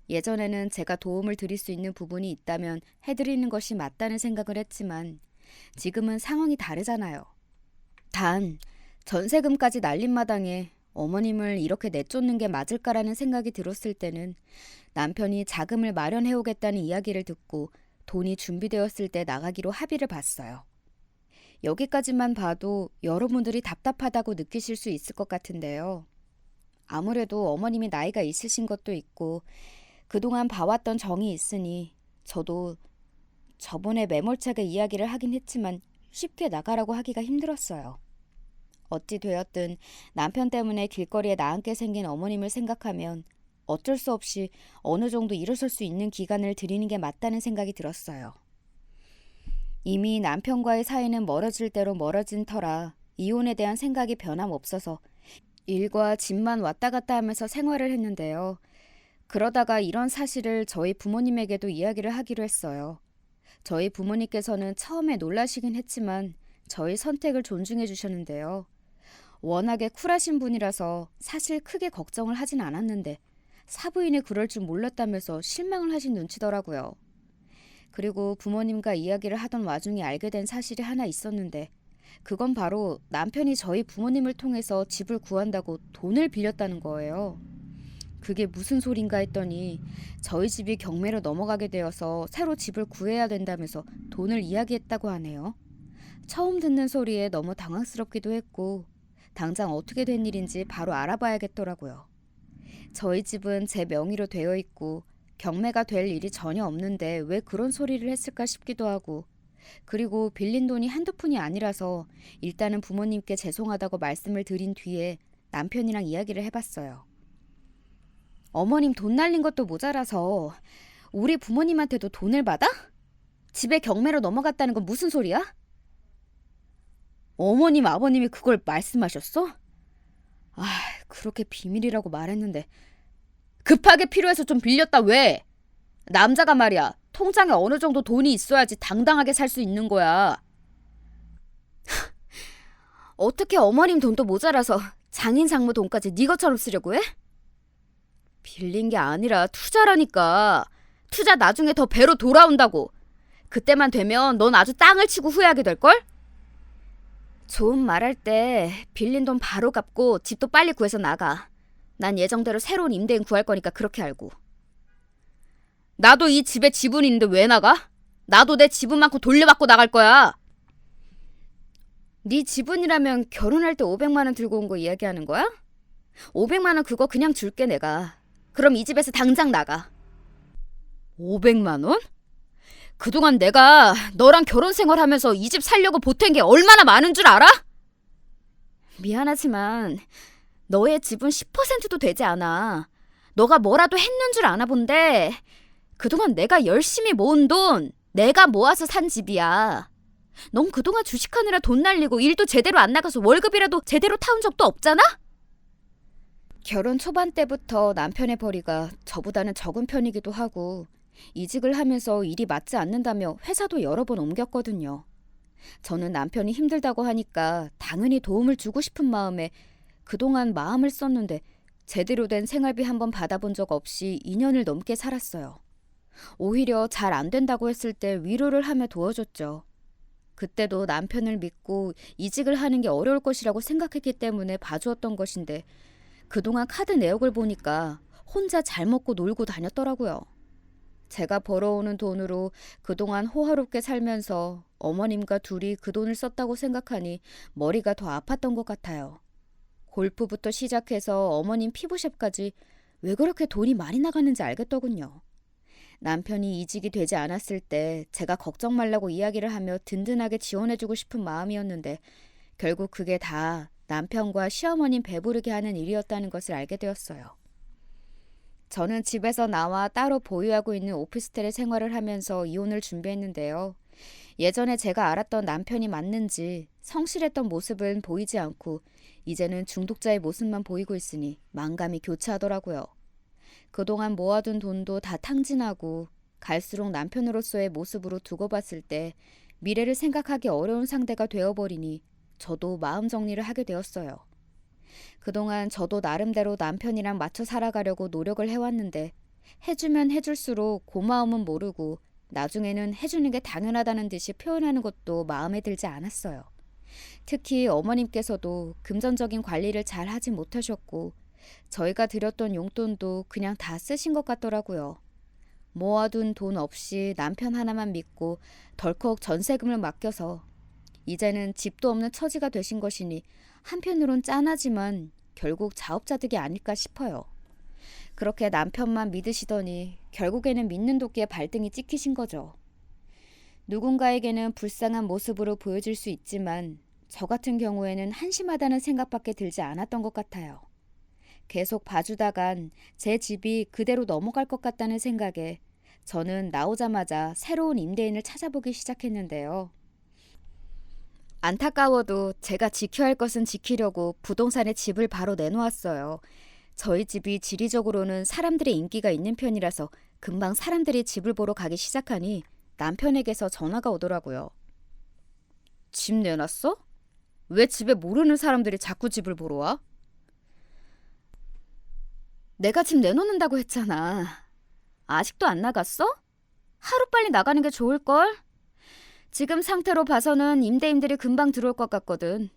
Speaker 1: 예전에는 제가 도움을 드릴 수 있는 부분이 있다면 해드리는 것이 맞다는 생각을 했지만 지금은 상황이 다르잖아요. 단, 전세금까지 날린 마당에 어머님을 이렇게 내쫓는 게 맞을까라는 생각이 들었을 때는 남편이 자금을 마련해오겠다는 이야기를 듣고 돈이 준비되었을 때 나가기로 합의를 봤어요. 여기까지만 봐도 여러분들이 답답하다고 느끼실 수 있을 것 같은데요. 아무래도 어머님이 나이가 있으신 것도 있고 그동안 봐왔던 정이 있으니 저도 저번에 매몰차게 이야기를 하긴 했지만 쉽게 나가라고 하기가 힘들었어요. 어찌 되었든 남편 때문에 길거리에 나앉게 생긴 어머님을 생각하면 어쩔 수 없이 어느 정도 일어설 수 있는 기간을 드리는 게 맞다는 생각이 들었어요. 이미 남편과의 사이는 멀어질 대로 멀어진 터라 이혼에 대한 생각이 변함없어서 일과 집만 왔다 갔다 하면서 생활을 했는데요. 그러다가 이런 사실을 저희 부모님에게도 이야기를 하기로 했어요. 저희 부모님께서는 처음에 놀라시긴 했지만 저희 선택을 존중해 주셨는데요. 워낙에 쿨하신 분이라서 사실 크게 걱정을 하진 않았는데 사부인이 그럴 줄 몰랐다면서 실망을 하신 눈치더라고요. 그리고 부모님과 이야기를 하던 와중에 알게 된 사실이 하나 있었는데 그건 바로 남편이 저희 부모님을 통해서 집을 구한다고 돈을 빌렸다는 거예요. 그게 무슨 소린가 했더니 저희 집이 경매로 넘어가게 되어서 새로 집을 구해야 된다면서 돈을 이야기했다고 하네요. 처음 듣는 소리에 너무 당황스럽기도 했고 당장 어떻게 된 일인지 바로 알아봐야겠더라고요. 저희 집은 제 명의로 되어 있고 경매가 될 일이 전혀 없는데 왜 그런 소리를 했을까 싶기도 하고 그리고 빌린 돈이 한두 푼이 아니라서 일단은 부모님께 죄송하다고 말씀을 드린 뒤에 남편이랑 이야기를 해봤어요. 어머님 돈 날린 것도 모자라서 우리 부모님한테도 돈을 받아? 집에 경매로 넘어갔다는 건 무슨 소리야? 어머님, 아버님이 그걸 말씀하셨어? 그렇게 비밀이라고 말했는데. 급하게 필요해서 좀 빌렸다 왜? 남자가 말이야. 통장에 어느 정도 돈이 있어야지 당당하게 살 수 있는 거야. 어떻게 어머님 돈도 모자라서 장인 장모 돈까지 네 것처럼 쓰려고 해? 빌린 게 아니라 투자라니까. 투자 나중에 더 배로 돌아온다고. 그때만 되면 넌 아주 땅을 치고 후회하게 될걸? 좋은 말할 때 빌린 돈 바로 갚고 집도 빨리 구해서 나가. 난 예정대로 새로운 임대인 구할 거니까 그렇게 알고. 나도 이 집에 지분이 있는데 왜 나가? 나도 내 지분 많고 돌려받고 나갈 거야. 네 지분이라면 결혼할 때 500만 원 들고 온 거 이야기하는 거야? 500만 원 그거 그냥 줄게 내가. 그럼 이 집에서 당장 나가. 500만 원? 그동안 내가 너랑 결혼 생활하면서 이 집 살려고 보탠 게 얼마나 많은 줄 알아? 미안하지만 너의 지분 10%도 되지 않아. 너가 뭐라도 했는 줄 아나 본데 그동안 내가 열심히 모은 돈 내가 모아서 산 집이야. 넌 그동안 주식하느라 돈 날리고 일도 제대로 안 나가서 월급이라도 제대로 타온 적도 없잖아? 결혼 초반 때부터 남편의 벌이가 저보다는 적은 편이기도 하고 이직을 하면서 일이 맞지 않는다며 회사도 여러 번 옮겼거든요. 저는 남편이 힘들다고 하니까 당연히 도움을 주고 싶은 마음에 그동안 마음을 썼는데 제대로 된 생활비 한번 받아본 적 없이 2년을 넘게 살았어요. 오히려 잘 안 된다고 했을 때 위로를 하며 도와줬죠. 그때도 남편을 믿고 이직을 하는 게 어려울 것이라고 생각했기 때문에 봐주었던 것인데 그동안 카드 내역을 보니까 혼자 잘 먹고 놀고 다녔더라고요. 제가 벌어오는 돈으로 그동안 호화롭게 살면서 어머님과 둘이 그 돈을 썼다고 생각하니 머리가 더 아팠던 것 같아요. 골프부터 시작해서 어머님 피부샵까지 왜 그렇게 돈이 많이 나가는지 알겠더군요. 남편이 이직이 되지 않았을 때 제가 걱정 말라고 이야기를 하며 든든하게 지원해주고 싶은 마음이었는데 결국 그게 다 남편과 시어머님 배부르게 하는 일이었다는 것을 알게 되었어요. 저는 집에서 나와 따로 보유하고 있는 오피스텔에 생활을 하면서 이혼을 준비했는데요. 예전에 제가 알았던 남편이 맞는지 성실했던 모습은 보이지 않고 이제는 중독자의 모습만 보이고 있으니 만감이 교차하더라고요. 그동안 모아둔 돈도 다 탕진하고 갈수록 남편으로서의 모습으로 두고 봤을 때 미래를 생각하기 어려운 상대가 되어버리니 저도 마음 정리를 하게 되었어요. 그동안 저도 나름대로 남편이랑 맞춰 살아가려고 노력을 해왔는데 해주면 해줄수록 고마움은 모르고 나중에는 해주는 게 당연하다는 듯이 표현하는 것도 마음에 들지 않았어요. 특히 어머님께서도 금전적인 관리를 잘 하지 못하셨고 저희가 드렸던 용돈도 그냥 다 쓰신 것 같더라고요. 모아둔 돈 없이 남편 하나만 믿고 덜컥 전세금을 맡겨서 이제는 집도 없는 처지가 되신 것이니 한편으론 짠하지만 결국 자업자득이 아닐까 싶어요. 그렇게 남편만 믿으시더니 결국에는 믿는 도끼에 발등이 찍히신 거죠. 누군가에게는 불쌍한 모습으로 보여질 수 있지만 저 같은 경우에는 한심하다는 생각밖에 들지 않았던 것 같아요. 계속 봐주다간 제 집이 그대로 넘어갈 것 같다는 생각에 저는 나오자마자 새로운 임대인을 찾아보기 시작했는데요. 안타까워도 제가 지켜야 할 것은 지키려고 부동산에 집을 바로 내놓았어요. 저희 집이 지리적으로는 사람들의 인기가 있는 편이라서 금방 사람들이 집을 보러 가기 시작하니 남편에게서 전화가 오더라고요. 집 내놨어? 왜 집에 모르는 사람들이 자꾸 집을 보러 와? 내가 집 내놓는다고 했잖아. 아직도 안 나갔어? 하루빨리 나가는 게 좋을걸? 지금 상태로 봐서는 임대인들이 금방 들어올 것 같거든.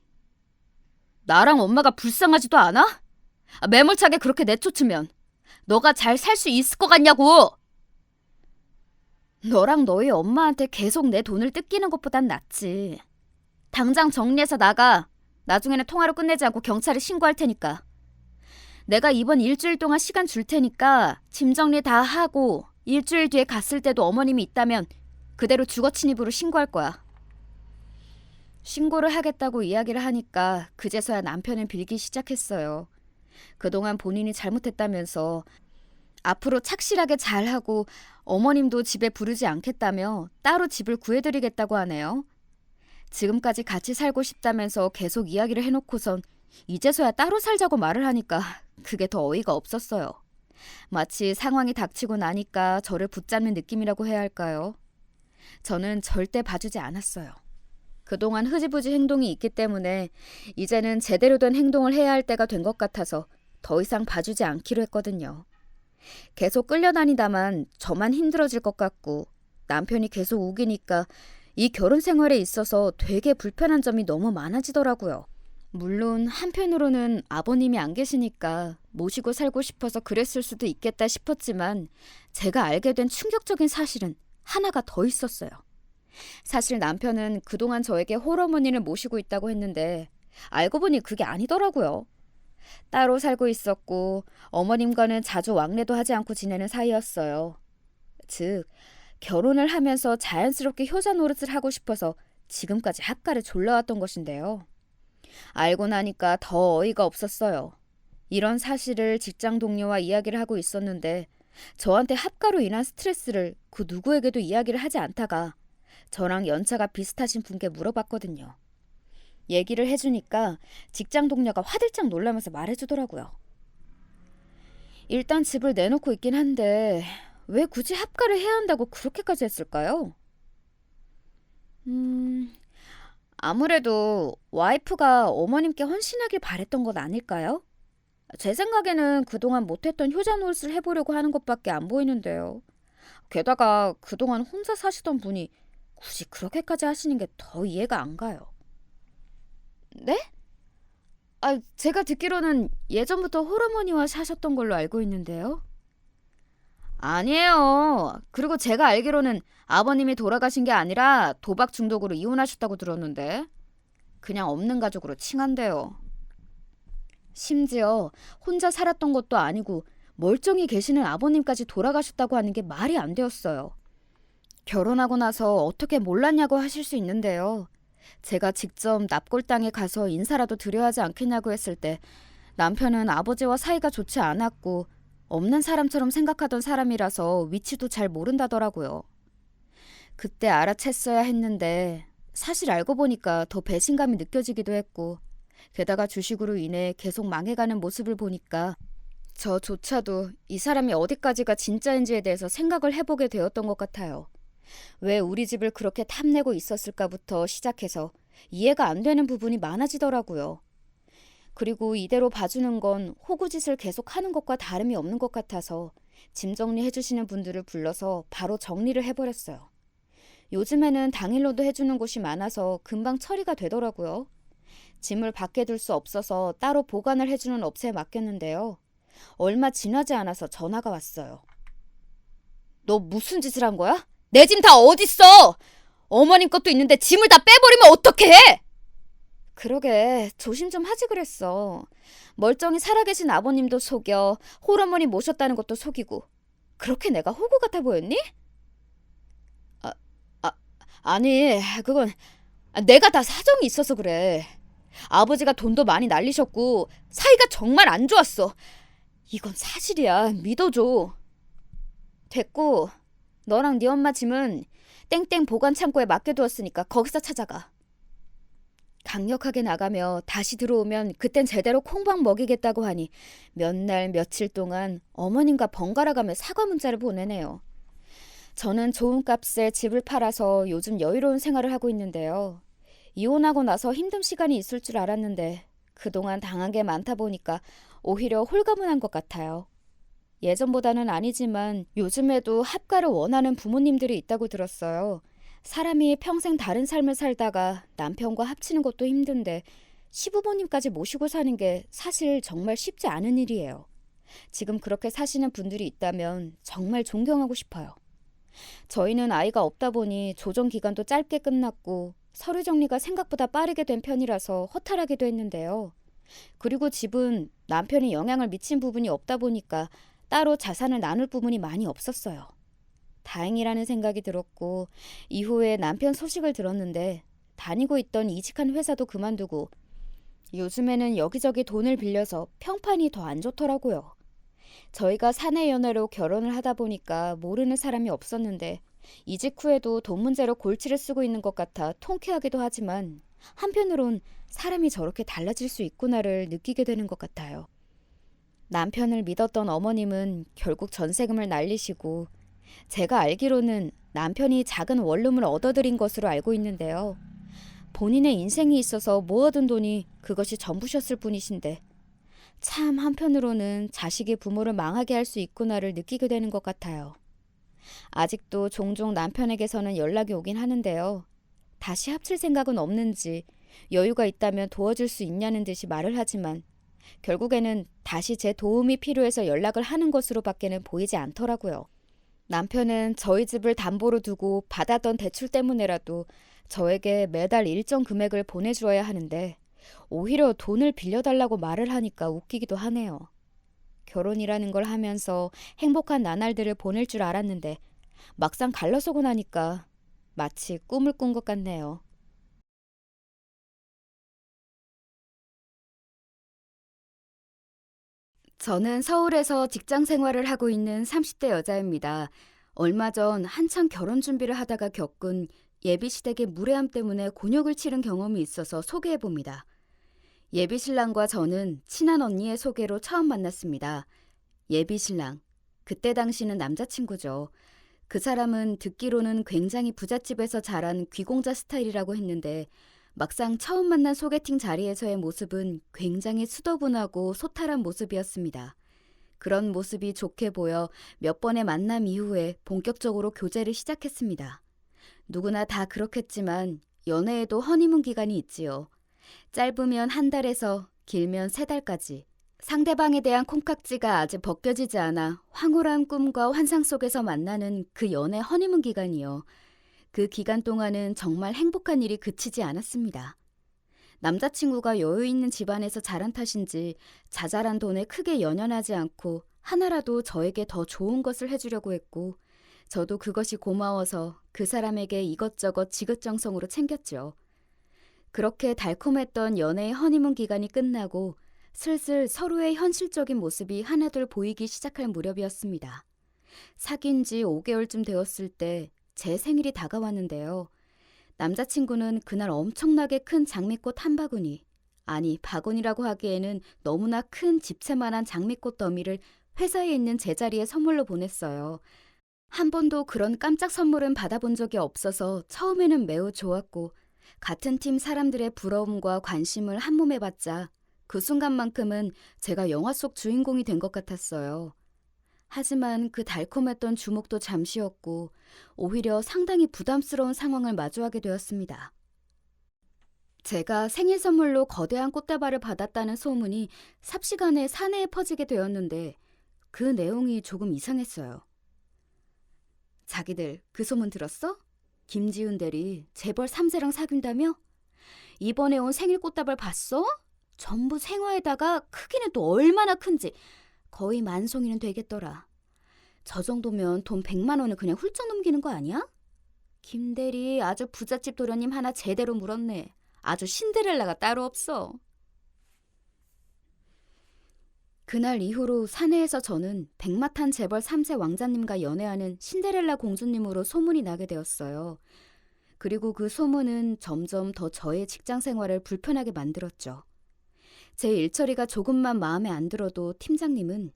Speaker 1: 나랑 엄마가 불쌍하지도 않아? 매몰차게 그렇게 내쫓으면 너가 잘 살 수 있을 것 같냐고! 너랑 너희 엄마한테 계속 내 돈을 뜯기는 것보단 낫지. 당장 정리해서 나가. 나중에는 통화로 끝내지 않고 경찰에 신고할 테니까. 내가 이번 일주일 동안 시간 줄 테니까 짐 정리 다 하고 일주일 뒤에 갔을 때도 어머님이 있다면 그대로 주거 침입으로 신고할 거야. 신고를 하겠다고 이야기를 하니까 그제서야 남편은 빌기 시작했어요. 그동안 본인이 잘못했다면서 앞으로 착실하게 잘하고 어머님도 집에 부르지 않겠다며 따로 집을 구해드리겠다고 하네요. 지금까지 같이 살고 싶다면서 계속 이야기를 해놓고선 이제서야 따로 살자고 말을 하니까 그게 더 어이가 없었어요. 마치 상황이 닥치고 나니까 저를 붙잡는 느낌이라고 해야 할까요? 저는 절대 봐주지 않았어요. 그동안 흐지부지 행동이 있기 때문에 이제는 제대로 된 행동을 해야 할 때가 된 것 같아서 더 이상 봐주지 않기로 했거든요. 계속 끌려다니다만 저만 힘들어질 것 같고 남편이 계속 우기니까 이 결혼 생활에 있어서 되게 불편한 점이 너무 많아지더라고요. 물론 한편으로는 아버님이 안 계시니까 모시고 살고 싶어서 그랬을 수도 있겠다 싶었지만 제가 알게 된 충격적인 사실은 하나가 더 있었어요. 사실 남편은 그동안 저에게 홀어머니를 모시고 있다고 했는데 알고 보니 그게 아니더라고요. 따로 살고 있었고 어머님과는 자주 왕래도 하지 않고 지내는 사이였어요. 즉, 결혼을 하면서 자연스럽게 효자 노릇을 하고 싶어서 지금까지 합가를 졸라왔던 것인데요. 알고 나니까 더 어이가 없었어요. 이런 사실을 직장 동료와 이야기를 하고 있었는데 저한테 합가로 인한 스트레스를 그 누구에게도 이야기를 하지 않다가 저랑 연차가 비슷하신 분께 물어봤거든요. 얘기를 해주니까 직장 동료가 화들짝 놀라면서 말해주더라고요. 일단 집을 내놓고 있긴 한데 왜 굳이 합가를 해야 한다고 그렇게까지 했을까요? 아무래도 와이프가 어머님께 헌신하길 바랬던 건 아닐까요? 제 생각에는 그동안 못했던 효자 노릇을 해보려고 하는 것밖에 안 보이는데요. 게다가 그동안 혼자 사시던 분이 굳이 그렇게까지 하시는 게 더 이해가 안 가요. 네? 제가 듣기로는 예전부터 홀어머니와 사셨던 걸로 알고 있는데요. 아니에요. 그리고 제가 알기로는 아버님이 돌아가신 게 아니라 도박 중독으로 이혼하셨다고 들었는데 그냥 없는 가족으로 칭한대요. 심지어 혼자 살았던 것도 아니고 멀쩡히 계시는 아버님까지 돌아가셨다고 하는 게 말이 안 되었어요. 결혼하고 나서 어떻게 몰랐냐고 하실 수 있는데요. 제가 직접 납골당에 가서 인사라도 드려야 하지 않겠냐고 했을 때 남편은 아버지와 사이가 좋지 않았고 없는 사람처럼 생각하던 사람이라서 위치도 잘 모른다더라고요. 그때 알아챘어야 했는데 사실 알고 보니까 더 배신감이 느껴지기도 했고 게다가 주식으로 인해 계속 망해가는 모습을 보니까 저조차도 이 사람이 어디까지가 진짜인지에 대해서 생각을 해보게 되었던 것 같아요. 왜 우리 집을 그렇게 탐내고 있었을까부터 시작해서 이해가 안 되는 부분이 많아지더라고요. 그리고 이대로 봐주는 건 호구짓을 계속 하는 것과 다름이 없는 것 같아서 짐 정리해주시는 분들을 불러서 바로 정리를 해버렸어요. 요즘에는 당일로도 해주는 곳이 많아서 금방 처리가 되더라고요. 짐을 밖에 둘 수 없어서 따로 보관을 해주는 업체에 맡겼는데요. 얼마 지나지 않아서 전화가 왔어요. 너 무슨 짓을 한 거야? 내 짐 다 어딨어? 어머님 것도 있는데 짐을 다 빼버리면 어떡해? 그러게 조심 좀 하지 그랬어. 멀쩡히 살아계신 아버님도 속여 홀어머니 모셨다는 것도 속이고 그렇게 내가 호구 같아 보였니? 아, 아니 그건 내가 다 사정이 있어서 그래. 아버지가 돈도 많이 날리셨고 사이가 정말 안 좋았어. 이건 사실이야. 믿어줘. 됐고 너랑 네 엄마 짐은 땡땡 보관 창고에 맡겨두었으니까 거기서 찾아가. 강력하게 나가며 다시 들어오면 그땐 제대로 콩밥 먹이겠다고 하니 몇 날 며칠 동안 어머님과 번갈아가며 사과 문자를 보내네요. 저는 좋은 값에 집을 팔아서 요즘 여유로운 생활을 하고 있는데요. 이혼하고 나서 힘든 시간이 있을 줄 알았는데 그동안 당한 게 많다 보니까 오히려 홀가분한 것 같아요. 예전보다는 아니지만 요즘에도 합가를 원하는 부모님들이 있다고 들었어요. 사람이 평생 다른 삶을 살다가 남편과 합치는 것도 힘든데 시부모님까지 모시고 사는 게 사실 정말 쉽지 않은 일이에요. 지금 그렇게 사시는 분들이 있다면 정말 존경하고 싶어요. 저희는 아이가 없다 보니 조정 기간도 짧게 끝났고 서류 정리가 생각보다 빠르게 된 편이라서 허탈하기도 했는데요. 그리고 집은 남편이 영향을 미친 부분이 없다 보니까 따로 자산을 나눌 부분이 많이 없었어요. 다행이라는 생각이 들었고 이후에 남편 소식을 들었는데 다니고 있던 이직한 회사도 그만두고 요즘에는 여기저기 돈을 빌려서 평판이 더 안 좋더라고요. 저희가 사내 연애로 결혼을 하다 보니까 모르는 사람이 없었는데 이직 후에도 돈 문제로 골치를 쓰고 있는 것 같아 통쾌하기도 하지만 한편으론 사람이 저렇게 달라질 수 있구나를 느끼게 되는 것 같아요. 남편을 믿었던 어머님은 결국 전세금을 날리시고 제가 알기로는 남편이 작은 원룸을 얻어들인 것으로 알고 있는데요. 본인의 인생이 있어서 모아둔 돈이 그것이 전부셨을 뿐이신데 참 한편으로는 자식이 부모를 망하게 할 수 있구나를 느끼게 되는 것 같아요. 아직도 종종 남편에게서는 연락이 오긴 하는데요. 다시 합칠 생각은 없는지 여유가 있다면 도와줄 수 있냐는 듯이 말을 하지만 결국에는 다시 제 도움이 필요해서 연락을 하는 것으로밖에는 보이지 않더라고요. 남편은 저희 집을 담보로 두고 받았던 대출 때문에라도 저에게 매달 일정 금액을 보내주어야 하는데 오히려 돈을 빌려달라고 말을 하니까 웃기기도 하네요. 결혼이라는 걸 하면서 행복한 나날들을 보낼 줄 알았는데 막상 갈라서고 나니까 마치 꿈을 꾼 것 같네요. 저는 서울에서 직장 생활을 하고 있는 30대 여자입니다. 얼마 전 한창 결혼 준비를 하다가 겪은 예비 시댁의 무례함 때문에 곤욕을 치른 경험이 있어서 소개해 봅니다. 예비 신랑과 저는 친한 언니의 소개로 처음 만났습니다. 예비 신랑. 그때 당시는 남자친구죠. 그 사람은 듣기로는 굉장히 부잣집에서 자란 귀공자 스타일이라고 했는데 막상 처음 만난 소개팅 자리에서의 모습은 굉장히 수더분하고 소탈한 모습이었습니다. 그런 모습이 좋게 보여 몇 번의 만남 이후에 본격적으로 교제를 시작했습니다. 누구나 다 그렇겠지만 연애에도 허니문 기간이 있지요. 짧으면 한 달에서 길면 세 달까지. 상대방에 대한 콩깍지가 아직 벗겨지지 않아 황홀한 꿈과 환상 속에서 만나는 그 연애 허니문 기간이요. 그 기간 동안은 정말 행복한 일이 그치지 않았습니다. 남자친구가 여유 있는 집안에서 자란 탓인지 자잘한 돈에 크게 연연하지 않고 하나라도 저에게 더 좋은 것을 해주려고 했고 저도 그것이 고마워서 그 사람에게 이것저것 지긋정성으로 챙겼죠. 그렇게 달콤했던 연애의 허니문 기간이 끝나고 슬슬 서로의 현실적인 모습이 하나둘 보이기 시작할 무렵이었습니다. 사귄 지 5개월쯤 되었을 때 제 생일이 다가왔는데요. 남자친구는 그날 엄청나게 큰 장미꽃 한 바구니, 아니 바구니라고 하기에는 너무나 큰 집채만한 장미꽃 더미를 회사에 있는 제자리에 선물로 보냈어요. 한 번도 그런 깜짝 선물은 받아본 적이 없어서 처음에는 매우 좋았고 같은 팀 사람들의 부러움과 관심을 한몸에 받자 그 순간만큼은 제가 영화 속 주인공이 된 것 같았어요. 하지만 그 달콤했던 주목도 잠시였고 오히려 상당히 부담스러운 상황을 마주하게 되었습니다. 제가 생일 선물로 거대한 꽃다발을 받았다는 소문이 삽시간에 사내에 퍼지게 되었는데 그 내용이 조금 이상했어요. 자기들 그 소문 들었어? 김지훈 대리 재벌 3세랑 사귄다며? 이번에 온 생일 꽃다발 봤어? 전부 생화에다가 크기는 또 얼마나 큰지 거의 만송이는 되겠더라. 저 정도면 돈 100만 원을 그냥 훌쩍 넘기는 거 아니야? 김대리 아주 부잣집 도련님 하나 제대로 물었네. 아주 신데렐라가 따로 없어. 그날 이후로 사내에서 저는 백마탄 재벌 3세 왕자님과 연애하는 신데렐라 공주님으로 소문이 나게 되었어요. 그리고 그 소문은 점점 더 저의 직장 생활을 불편하게 만들었죠. 제 일처리가 조금만 마음에 안 들어도 팀장님은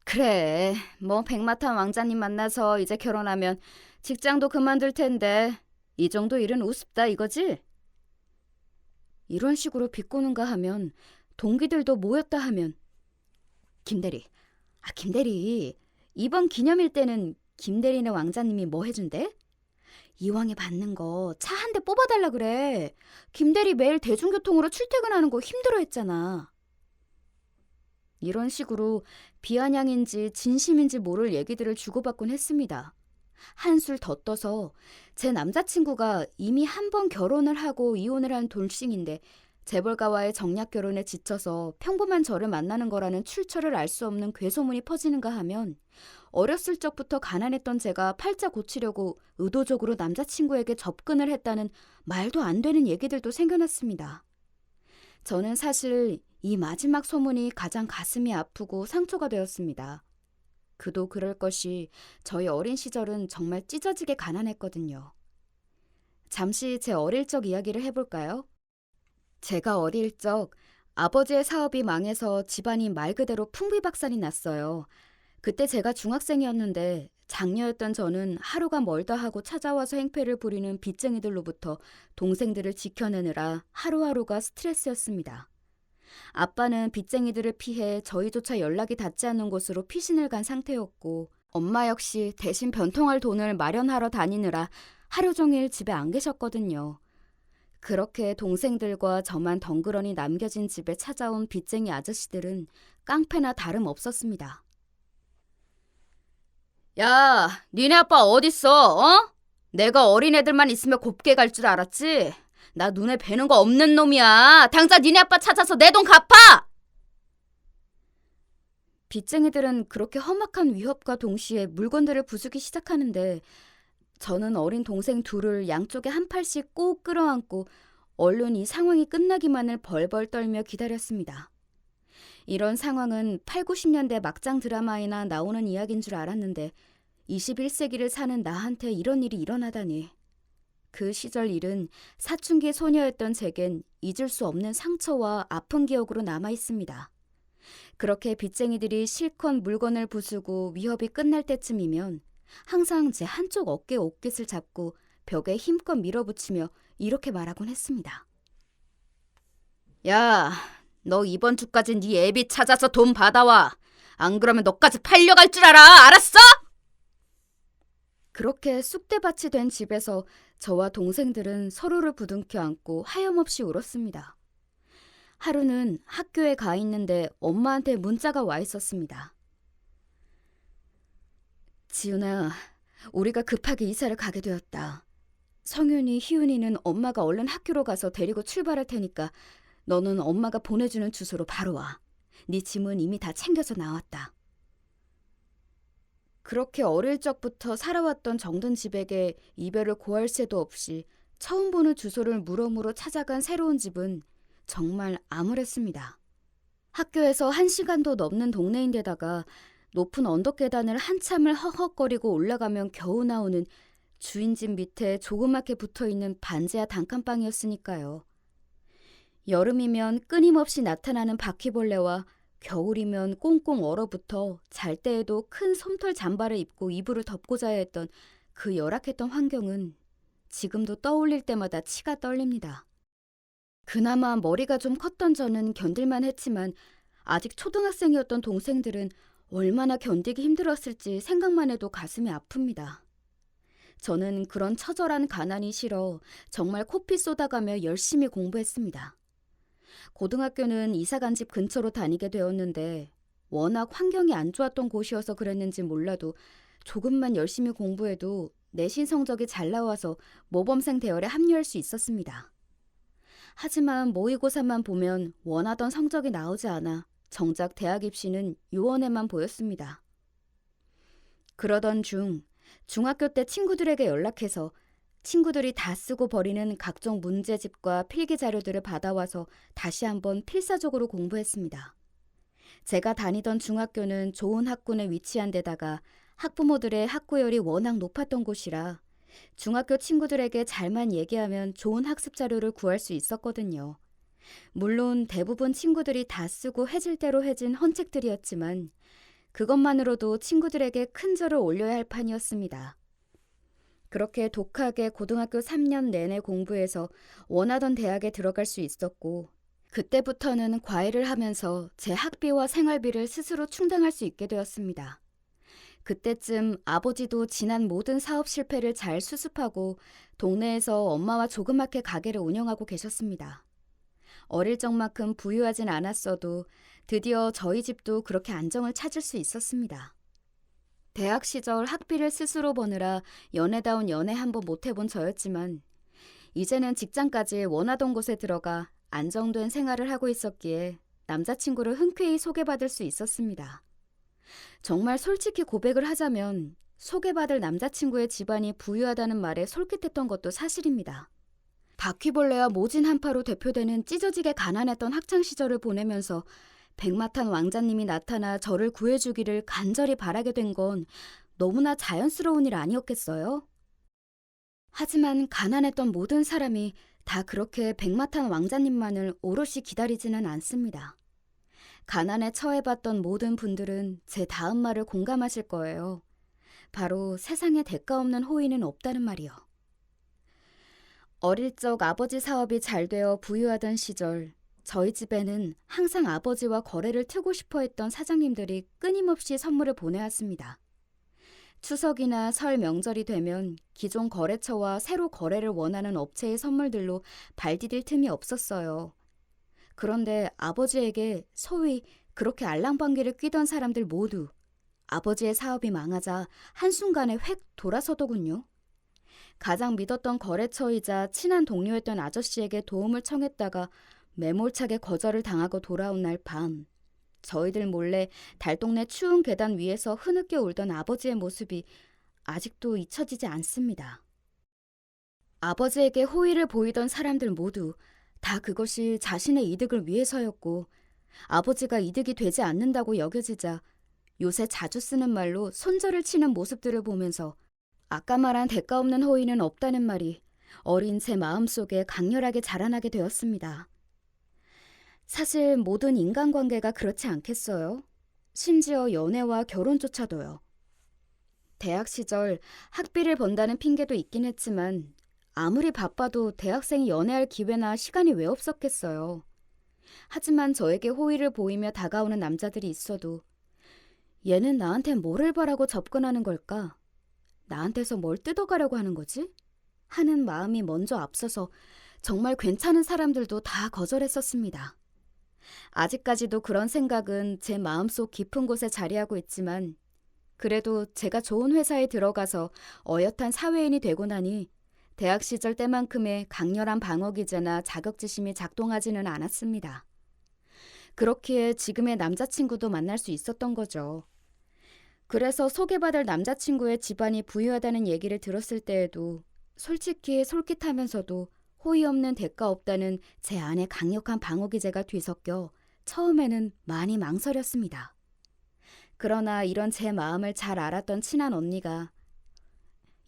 Speaker 1: 그래, 뭐 백마탄 왕자님 만나서 이제 결혼하면 직장도 그만둘 텐데 이 정도 일은 우습다 이거지? 이런 식으로 비꼬는가 하면 동기들도 모였다 하면 김대리, 김대리 이번 기념일 때는 김대리네 왕자님이 뭐 해준대? 이왕에 받는 거 차 한 대 뽑아달라 그래. 김대리 매일 대중교통으로 출퇴근하는 거 힘들어 했잖아. 이런 식으로 비아냥인지 진심인지 모를 얘기들을 주고받곤 했습니다. 한술 더 떠서 제 남자친구가 이미 한 번 결혼을 하고 이혼을 한 돌싱인데 재벌가와의 정략 결혼에 지쳐서 평범한 저를 만나는 거라는 출처를 알 수 없는 괴소문이 퍼지는가 하면 어렸을 적부터 가난했던 제가 팔자 고치려고 의도적으로 남자친구에게 접근을 했다는 말도 안 되는 얘기들도 생겨났습니다. 저는 사실 이 마지막 소문이 가장 가슴이 아프고 상처가 되었습니다. 그도 그럴 것이 저희 어린 시절은 정말 찢어지게 가난했거든요. 잠시 제 어릴 적 이야기를 해볼까요? 제가 어릴 적 아버지의 사업이 망해서 집안이 말 그대로 풍비박산이 났어요. 그때 제가 중학생이었는데 장녀였던 저는 하루가 멀다 하고 찾아와서 행패를 부리는 빚쟁이들로부터 동생들을 지켜내느라 하루하루가 스트레스였습니다. 아빠는 빚쟁이들을 피해 저희조차 연락이 닿지 않는 곳으로 피신을 간 상태였고 엄마 역시 대신 변통할 돈을 마련하러 다니느라 하루 종일 집에 안 계셨거든요. 그렇게 동생들과 저만 덩그러니 남겨진 집에 찾아온 빚쟁이 아저씨들은 깡패나 다름없었습니다. 야, 니네 아빠 어딨어? 어? 내가 어린애들만 있으면 곱게 갈 줄 알았지? 나 눈에 뵈는 거 없는 놈이야. 당장 니네 아빠 찾아서 내 돈 갚아! 빚쟁이들은 그렇게 험악한 위협과 동시에 물건들을 부수기 시작하는데 저는 어린 동생 둘을 양쪽에 한 팔씩 꼭 끌어안고 얼른 이 상황이 끝나기만을 벌벌 떨며 기다렸습니다. 이런 상황은 8, 90년대 막장 드라마에나 나오는 이야기인 줄 알았는데 21세기를 사는 나한테 이런 일이 일어나다니. 그 시절 일은 사춘기 소녀였던 제겐 잊을 수 없는 상처와 아픈 기억으로 남아 있습니다. 그렇게 빚쟁이들이 실컷 물건을 부수고 위협이 끝날 때쯤이면 항상 제 한쪽 어깨 옷깃을 잡고 벽에 힘껏 밀어붙이며 이렇게 말하곤 했습니다. 야, 너 이번 주까지 네 애비 찾아서 돈 받아와. 안 그러면 너까지 팔려갈 줄 알아. 알았어? 그렇게 쑥대밭이 된 집에서 저와 동생들은 서로를 부둥켜 안고 하염없이 울었습니다. 하루는 학교에 가 있는데 엄마한테 문자가 와 있었습니다. 지훈아, 우리가 급하게 이사를 가게 되었다. 성윤이, 희윤이는 엄마가 얼른 학교로 가서 데리고 출발할 테니까 너는 엄마가 보내주는 주소로 바로 와. 네 짐은 이미 다 챙겨서 나왔다. 그렇게 어릴 적부터 살아왔던 정든 집에게 이별을 고할 새도 없이 처음 보는 주소를 물어물어 찾아간 새로운 집은 정말 암울했습니다. 학교에서 1시간도 넘는 동네인데다가 높은 언덕 계단을 한참을 허헉거리고 올라가면 겨우 나오는 주인 집 밑에 조그맣게 붙어있는 반지하 단칸방이었으니까요. 여름이면 끊임없이 나타나는 바퀴벌레와 겨울이면 꽁꽁 얼어붙어 잘 때에도 큰 솜털 잠바를 입고 이불을 덮고 자야 했던 그 열악했던 환경은 지금도 떠올릴 때마다 치가 떨립니다. 그나마 머리가 좀 컸던 저는 견딜만 했지만 아직 초등학생이었던 동생들은 얼마나 견디기 힘들었을지 생각만 해도 가슴이 아픕니다. 저는 그런 처절한 가난이 싫어 정말 코피 쏟아가며 열심히 공부했습니다. 고등학교는 이사간 집 근처로 다니게 되었는데 워낙 환경이 안 좋았던 곳이어서 그랬는지 몰라도 조금만 열심히 공부해도 내신 성적이 잘 나와서 모범생 대열에 합류할 수 있었습니다. 하지만 모의고사만 보면 원하던 성적이 나오지 않아 정작 대학 입시는 요원에만 보였습니다. 그러던 중 중학교 때 친구들에게 연락해서 친구들이 다 쓰고 버리는 각종 문제집과 필기 자료들을 받아와서 다시 한번 필사적으로 공부했습니다. 제가 다니던 중학교는 좋은 학군에 위치한 데다가 학부모들의 학구열이 워낙 높았던 곳이라 중학교 친구들에게 잘만 얘기하면 좋은 학습 자료를 구할 수 있었거든요. 물론 대부분 친구들이 다 쓰고 해질 대로 해진 헌책들이었지만 그것만으로도 친구들에게 큰 절을 올려야 할 판이었습니다. 그렇게 독하게 고등학교 3년 내내 공부해서 원하던 대학에 들어갈 수 있었고 그때부터는 과외를 하면서 제 학비와 생활비를 스스로 충당할 수 있게 되었습니다. 그때쯤 아버지도 지난 모든 사업 실패를 잘 수습하고 동네에서 엄마와 조그맣게 가게를 운영하고 계셨습니다. 어릴 적만큼 부유하진 않았어도 드디어 저희 집도 그렇게 안정을 찾을 수 있었습니다. 대학 시절 학비를 스스로 버느라 연애다운 연애 한번 못 해본 저였지만 이제는 직장까지 원하던 곳에 들어가 안정된 생활을 하고 있었기에 남자친구를 흔쾌히 소개받을 수 있었습니다. 정말 솔직히 고백을 하자면 소개받을 남자친구의 집안이 부유하다는 말에 솔깃했던 것도 사실입니다. 바퀴벌레와 모진 한파로 대표되는 찢어지게 가난했던 학창시절을 보내면서 백마탄 왕자님이 나타나 저를 구해주기를 간절히 바라게 된 건 너무나 자연스러운 일 아니었겠어요? 하지만 가난했던 모든 사람이 다 그렇게 백마탄 왕자님만을 오롯이 기다리지는 않습니다. 가난에 처해봤던 모든 분들은 제 다음 말을 공감하실 거예요. 바로 세상에 대가 없는 호의는 없다는 말이요. 어릴 적 아버지 사업이 잘 되어 부유하던 시절, 저희 집에는 항상 아버지와 거래를 트고 싶어 했던 사장님들이 끊임없이 선물을 보내왔습니다. 추석이나 설 명절이 되면 기존 거래처와 새로 거래를 원하는 업체의 선물들로 발 디딜 틈이 없었어요. 그런데 아버지에게 소위 그렇게 알랑방귀를 뀌던 사람들 모두 아버지의 사업이 망하자 한순간에 획 돌아서더군요. 가장 믿었던 거래처이자 친한 동료였던 아저씨에게 도움을 청했다가 매몰차게 거절을 당하고 돌아온 날 밤, 저희들 몰래 달동네 추운 계단 위에서 흐느껴 울던 아버지의 모습이 아직도 잊혀지지 않습니다. 아버지에게 호의를 보이던 사람들 모두 다 그것이 자신의 이득을 위해서였고, 아버지가 이득이 되지 않는다고 여겨지자 요새 자주 쓰는 말로 손절을 치는 모습들을 보면서 아까 말한 대가 없는 호의는 없다는 말이 어린 제 마음속에 강렬하게 자라나게 되었습니다. 사실 모든 인간관계가 그렇지 않겠어요? 심지어 연애와 결혼조차도요. 대학 시절 학비를 번다는 핑계도 있긴 했지만 아무리 바빠도 대학생이 연애할 기회나 시간이 왜 없었겠어요. 하지만 저에게 호의를 보이며 다가오는 남자들이 있어도 얘는 나한테 뭐를 바라고 접근하는 걸까? 나한테서 뭘 뜯어가려고 하는 거지? 하는 마음이 먼저 앞서서 정말 괜찮은 사람들도 다 거절했었습니다. 아직까지도 그런 생각은 제 마음속 깊은 곳에 자리하고 있지만 그래도 제가 좋은 회사에 들어가서 어엿한 사회인이 되고 나니 대학 시절 때만큼의 강렬한 방어 기제나 자격지심이 작동하지는 않았습니다. 그렇기에 지금의 남자친구도 만날 수 있었던 거죠. 그래서 소개받을 남자친구의 집안이 부유하다는 얘기를 들었을 때에도 솔직히 솔깃하면서도 호의 없는 대가 없다는 제 안의 강력한 방어 기제가 뒤섞여 처음에는 많이 망설였습니다. 그러나 이런 제 마음을 잘 알았던 친한 언니가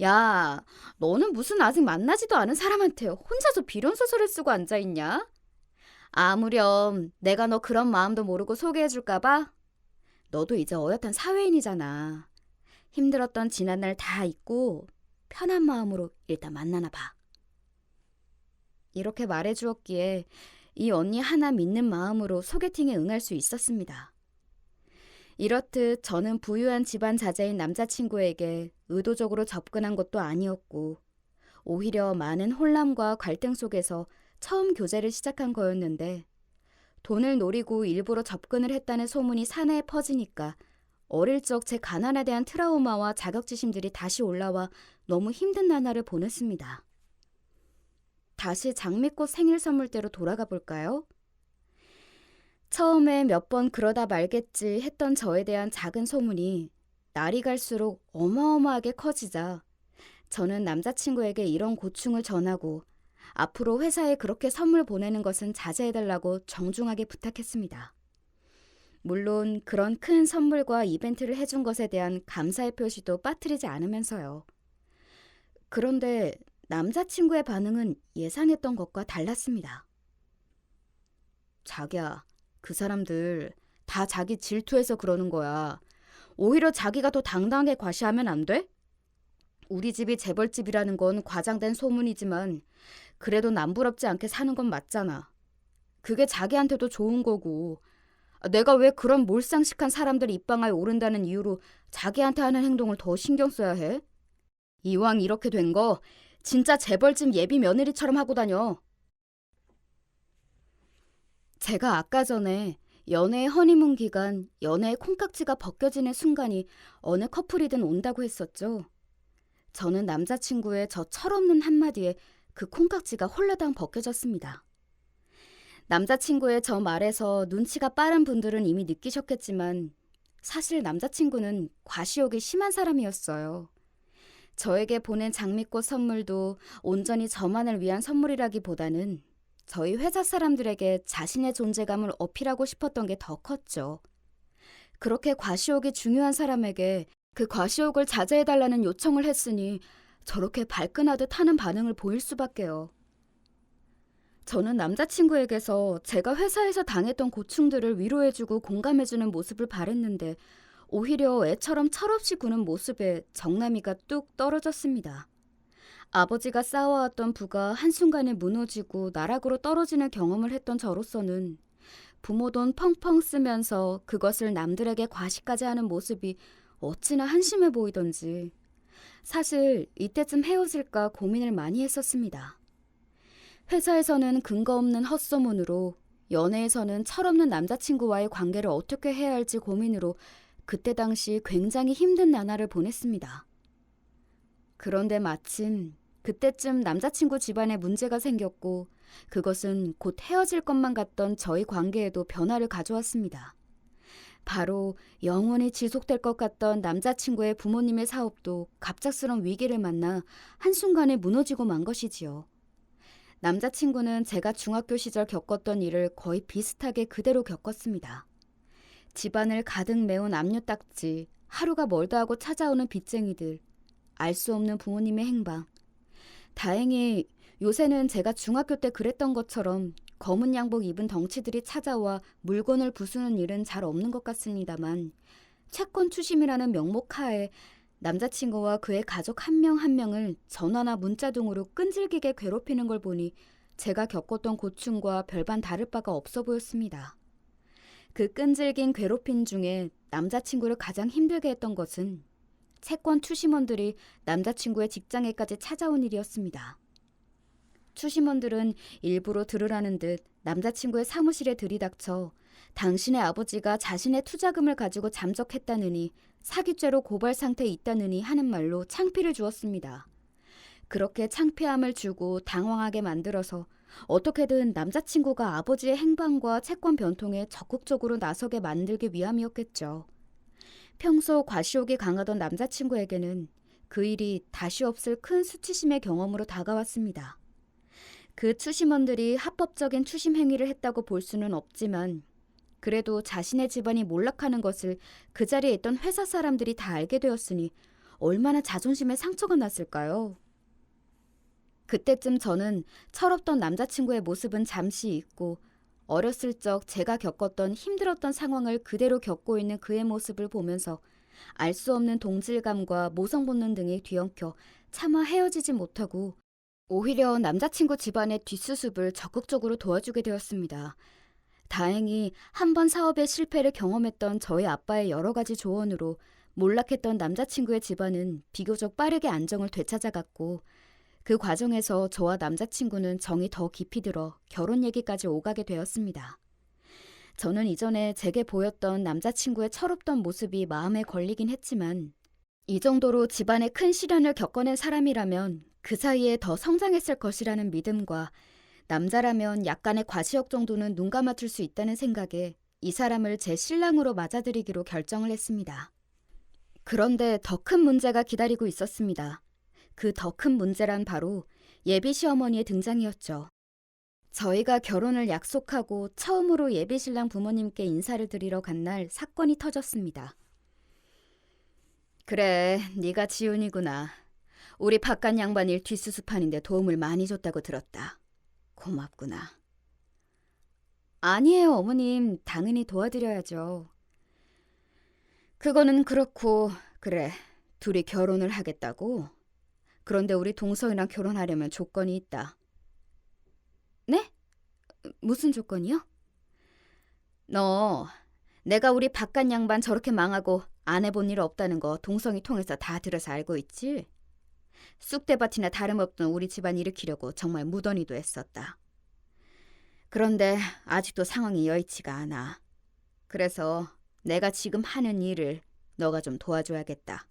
Speaker 1: 야, 너는 무슨 아직 만나지도 않은 사람한테 혼자서 비련소설을 쓰고 앉아있냐? 아무렴 내가 너 그런 마음도 모르고 소개해줄까 봐? 너도 이제 어엿한 사회인이잖아. 힘들었던 지난날 다 잊고 편한 마음으로 일단 만나나 봐. 이렇게 말해주었기에 이 언니 하나 믿는 마음으로 소개팅에 응할 수 있었습니다. 이렇듯 저는 부유한 집안 자제인 남자친구에게 의도적으로 접근한 것도 아니었고 오히려 많은 혼란과 갈등 속에서 처음 교제를 시작한 거였는데 돈을 노리고 일부러 접근을 했다는 소문이 사내에 퍼지니까 어릴 적 제 가난에 대한 트라우마와 자격지심들이 다시 올라와 너무 힘든 나날을 보냈습니다. 다시 장미꽃 생일 선물대로 돌아가 볼까요? 처음에 몇 번 그러다 말겠지 했던 저에 대한 작은 소문이 날이 갈수록 어마어마하게 커지자 저는 남자친구에게 이런 고충을 전하고 앞으로 회사에 그렇게 선물 보내는 것은 자제해달라고 정중하게 부탁했습니다. 물론 그런 큰 선물과 이벤트를 해준 것에 대한 감사의 표시도 빠뜨리지 않으면서요. 그런데 남자친구의 반응은 예상했던 것과 달랐습니다. 자기야, 그 사람들 다 자기 질투해서 그러는 거야. 오히려 자기가 더 당당하게 과시하면 안 돼? 우리 집이 재벌집이라는 건 과장된 소문이지만 그래도 남부럽지 않게 사는 건 맞잖아. 그게 자기한테도 좋은 거고 내가 왜 그런 몰상식한 사람들 입방아에 오른다는 이유로 자기한테 하는 행동을 더 신경 써야 해? 이왕 이렇게 된 거 진짜 재벌집 예비 며느리처럼 하고 다녀. 제가 아까 전에 연애의 허니문 기간, 연애의 콩깍지가 벗겨지는 순간이 어느 커플이든 온다고 했었죠. 저는 남자친구의 저 철없는 한마디에 그 콩깍지가 홀라당 벗겨졌습니다. 남자친구의 저 말에서 눈치가 빠른 분들은 이미 느끼셨겠지만 사실 남자친구는 과시욕이 심한 사람이었어요. 저에게 보낸 장미꽃 선물도 온전히 저만을 위한 선물이라기보다는 저희 회사 사람들에게 자신의 존재감을 어필하고 싶었던 게 더 컸죠. 그렇게 과시욕이 중요한 사람에게 그 과시욕을 자제해달라는 요청을 했으니 저렇게 발끈하듯 하는 반응을 보일 수밖에요. 저는 남자친구에게서 제가 회사에서 당했던 고충들을 위로해주고 공감해주는 모습을 바랬는데 오히려 애처럼 철없이 구는 모습에 정나미가 뚝 떨어졌습니다. 아버지가 쌓아왔던 부가 한순간에 무너지고 나락으로 떨어지는 경험을 했던 저로서는 부모 돈 펑펑 쓰면서 그것을 남들에게 과시까지 하는 모습이 어찌나 한심해 보이던지 사실 이때쯤 헤어질까 고민을 많이 했었습니다. 회사에서는 근거 없는 헛소문으로, 연애에서는 철없는 남자친구와의 관계를 어떻게 해야 할지 고민으로 그때 당시 굉장히 힘든 나날을 보냈습니다. 그런데 마침 그때쯤 남자친구 집안에 문제가 생겼고 그것은 곧 헤어질 것만 같던 저희 관계에도 변화를 가져왔습니다. 바로 영원히 지속될 것 같던 남자친구의 부모님의 사업도 갑작스런 위기를 만나 한순간에 무너지고 만 것이지요. 남자친구는 제가 중학교 시절 겪었던 일을 거의 비슷하게 그대로 겪었습니다. 집안을 가득 메운 압류딱지, 하루가 멀다 하고 찾아오는 빚쟁이들, 알 수 없는 부모님의 행방. 다행히 요새는 제가 중학교 때 그랬던 것처럼 검은 양복 입은 덩치들이 찾아와 물건을 부수는 일은 잘 없는 것 같습니다만 채권 추심이라는 명목 하에 남자친구와 그의 가족 한 명 한 명을 전화나 문자 등으로 끈질기게 괴롭히는 걸 보니 제가 겪었던 고충과 별반 다를 바가 없어 보였습니다. 그 끈질긴 괴롭힘 중에 남자친구를 가장 힘들게 했던 것은 채권 추심원들이 남자친구의 직장에까지 찾아온 일이었습니다. 추심원들은 일부러 들으라는 듯 남자친구의 사무실에 들이닥쳐 당신의 아버지가 자신의 투자금을 가지고 잠적했다느니 사기죄로 고발 상태에 있다느니 하는 말로 창피를 주었습니다. 그렇게 창피함을 주고 당황하게 만들어서 어떻게든 남자친구가 아버지의 행방과 채권 변통에 적극적으로 나서게 만들기 위함이었겠죠. 평소 과시욕이 강하던 남자친구에게는 그 일이 다시 없을 큰 수치심의 경험으로 다가왔습니다. 그 추심원들이 합법적인 추심 행위를 했다고 볼 수는 없지만 그래도 자신의 집안이 몰락하는 것을 그 자리에 있던 회사 사람들이 다 알게 되었으니 얼마나 자존심에 상처가 났을까요? 그때쯤 저는 철없던 남자친구의 모습은 잠시 잊고 어렸을 적 제가 겪었던 힘들었던 상황을 그대로 겪고 있는 그의 모습을 보면서 알 수 없는 동질감과 모성 본능 등이 뒤엉켜 차마 헤어지지 못하고 오히려 남자친구 집안의 뒷수습을 적극적으로 도와주게 되었습니다. 다행히 한 번 사업의 실패를 경험했던 저희 아빠의 여러 가지 조언으로 몰락했던 남자친구의 집안은 비교적 빠르게 안정을 되찾아갔고 그 과정에서 저와 남자친구는 정이 더 깊이 들어 결혼 얘기까지 오가게 되었습니다. 저는 이전에 제게 보였던 남자친구의 철없던 모습이 마음에 걸리긴 했지만 이 정도로 집안에 큰 시련을 겪어낸 사람이라면 그 사이에 더 성장했을 것이라는 믿음과 남자라면 약간의 과시욕 정도는 눈 감아줄 수 있다는 생각에 이 사람을 제 신랑으로 맞아들이기로 결정을 했습니다. 그런데 더 큰 문제가 기다리고 있었습니다. 그 더 큰 문제란 바로 예비 시어머니의 등장이었죠. 저희가 결혼을 약속하고 처음으로 예비 신랑 부모님께 인사를 드리러 간 날 사건이 터졌습니다. 그래, 네가 지훈이구나. 우리 바깥 양반 일 뒷수습하는데 도움을 많이 줬다고 들었다. 고맙구나. 아니에요, 어머님. 당연히 도와드려야죠. 그거는 그렇고, 그래, 둘이 결혼을 하겠다고? 그런데 우리 동서이랑 결혼하려면 조건이 있다. 네? 무슨 조건이요? 너, 내가 우리 바깥 양반 저렇게 망하고 안 해본 일 없다는 거 동성이 통해서 다 들어서 알고 있지? 쑥대밭이나 다름없던 우리 집안 일으키려고 정말 무던히도 했었다. 그런데 아직도 상황이 여의치가 않아. 그래서 내가 지금 하는 일을 너가 좀 도와줘야겠다.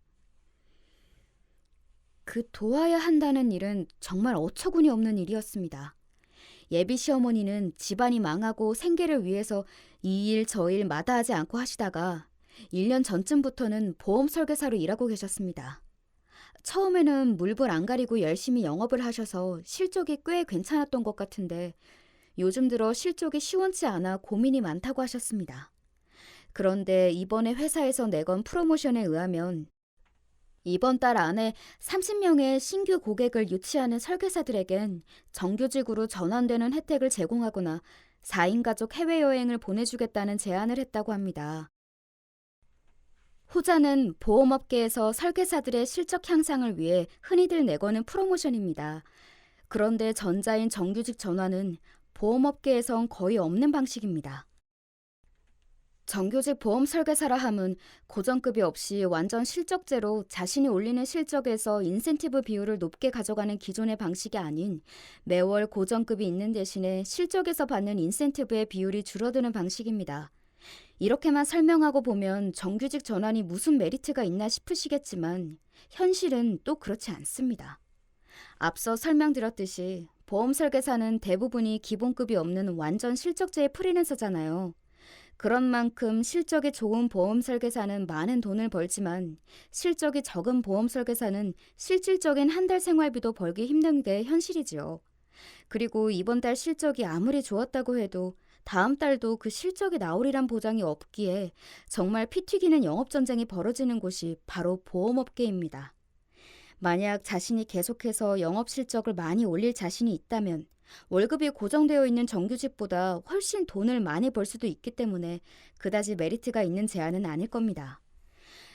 Speaker 1: 그 도와야 한다는 일은 정말 어처구니 없는 일이었습니다. 예비 시어머니는 집안이 망하고 생계를 위해서 이 일 저 일 마다하지 않고 하시다가 1년 전쯤부터는 보험 설계사로 일하고 계셨습니다. 처음에는 물불 안 가리고 열심히 영업을 하셔서 실적이 꽤 괜찮았던 것 같은데 요즘 들어 실적이 시원치 않아 고민이 많다고 하셨습니다. 그런데 이번에 회사에서 내건 프로모션에 의하면 이번 달 안에 30명의 신규 고객을 유치하는 설계사들에겐 정규직으로 전환되는 혜택을 제공하거나 4인 가족 해외여행을 보내주겠다는 제안을 했다고 합니다. 후자는 보험업계에서 설계사들의 실적 향상을 위해 흔히들 내거는 프로모션입니다. 그런데 전자인 정규직 전환은 보험업계에선 거의 없는 방식입니다. 정규직 보험 설계사라 함은 고정급이 없이 완전 실적제로 자신이 올리는 실적에서 인센티브 비율을 높게 가져가는 기존의 방식이 아닌 매월 고정급이 있는 대신에 실적에서 받는 인센티브의 비율이 줄어드는 방식입니다. 이렇게만 설명하고 보면 정규직 전환이 무슨 메리트가 있나 싶으시겠지만 현실은 또 그렇지 않습니다. 앞서 설명드렸듯이 보험 설계사는 대부분이 기본급이 없는 완전 실적제의 프리랜서잖아요. 그런 만큼 실적이 좋은 보험 설계사는 많은 돈을 벌지만 실적이 적은 보험 설계사는 실질적인 한 달 생활비도 벌기 힘든 게 현실이지요. 그리고 이번 달 실적이 아무리 좋았다고 해도 다음 달도 그 실적이 나오리란 보장이 없기에 정말 피 튀기는 영업전쟁이 벌어지는 곳이 바로 보험업계입니다. 만약 자신이 계속해서 영업 실적을 많이 올릴 자신이 있다면 월급이 고정되어 있는 정규직보다 훨씬 돈을 많이 벌 수도 있기 때문에 그다지 메리트가 있는 제안은 아닐 겁니다.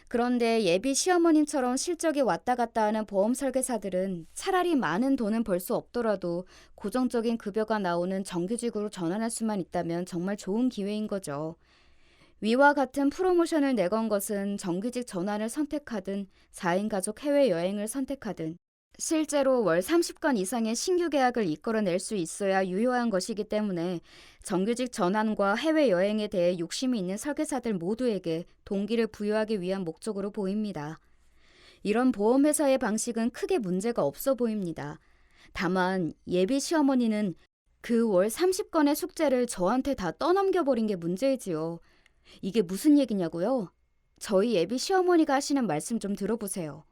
Speaker 1: 그런데 예비 시어머님처럼 실적이 왔다 갔다 하는 보험 설계사들은 차라리 많은 돈은 벌 수 없더라도 고정적인 급여가 나오는 정규직으로 전환할 수만 있다면 정말 좋은 기회인 거죠. 위와 같은 프로모션을 내건 것은 정규직 전환을 선택하든 4인 가족 해외여행을 선택하든 실제로 월 30건 이상의 신규 계약을 이끌어낼 수 있어야 유효한 것이기 때문에 정규직 전환과 해외여행에 대해 욕심이 있는 설계사들 모두에게 동기를 부여하기 위한 목적으로 보입니다. 이런 보험회사의 방식은 크게 문제가 없어 보입니다. 다만 예비 시어머니는 그 월 30건의 숙제를 저한테 다 떠넘겨버린 게 문제이지요. 이게 무슨 얘기냐고요? 저희 예비 시어머니가 하시는 말씀 좀 들어보세요.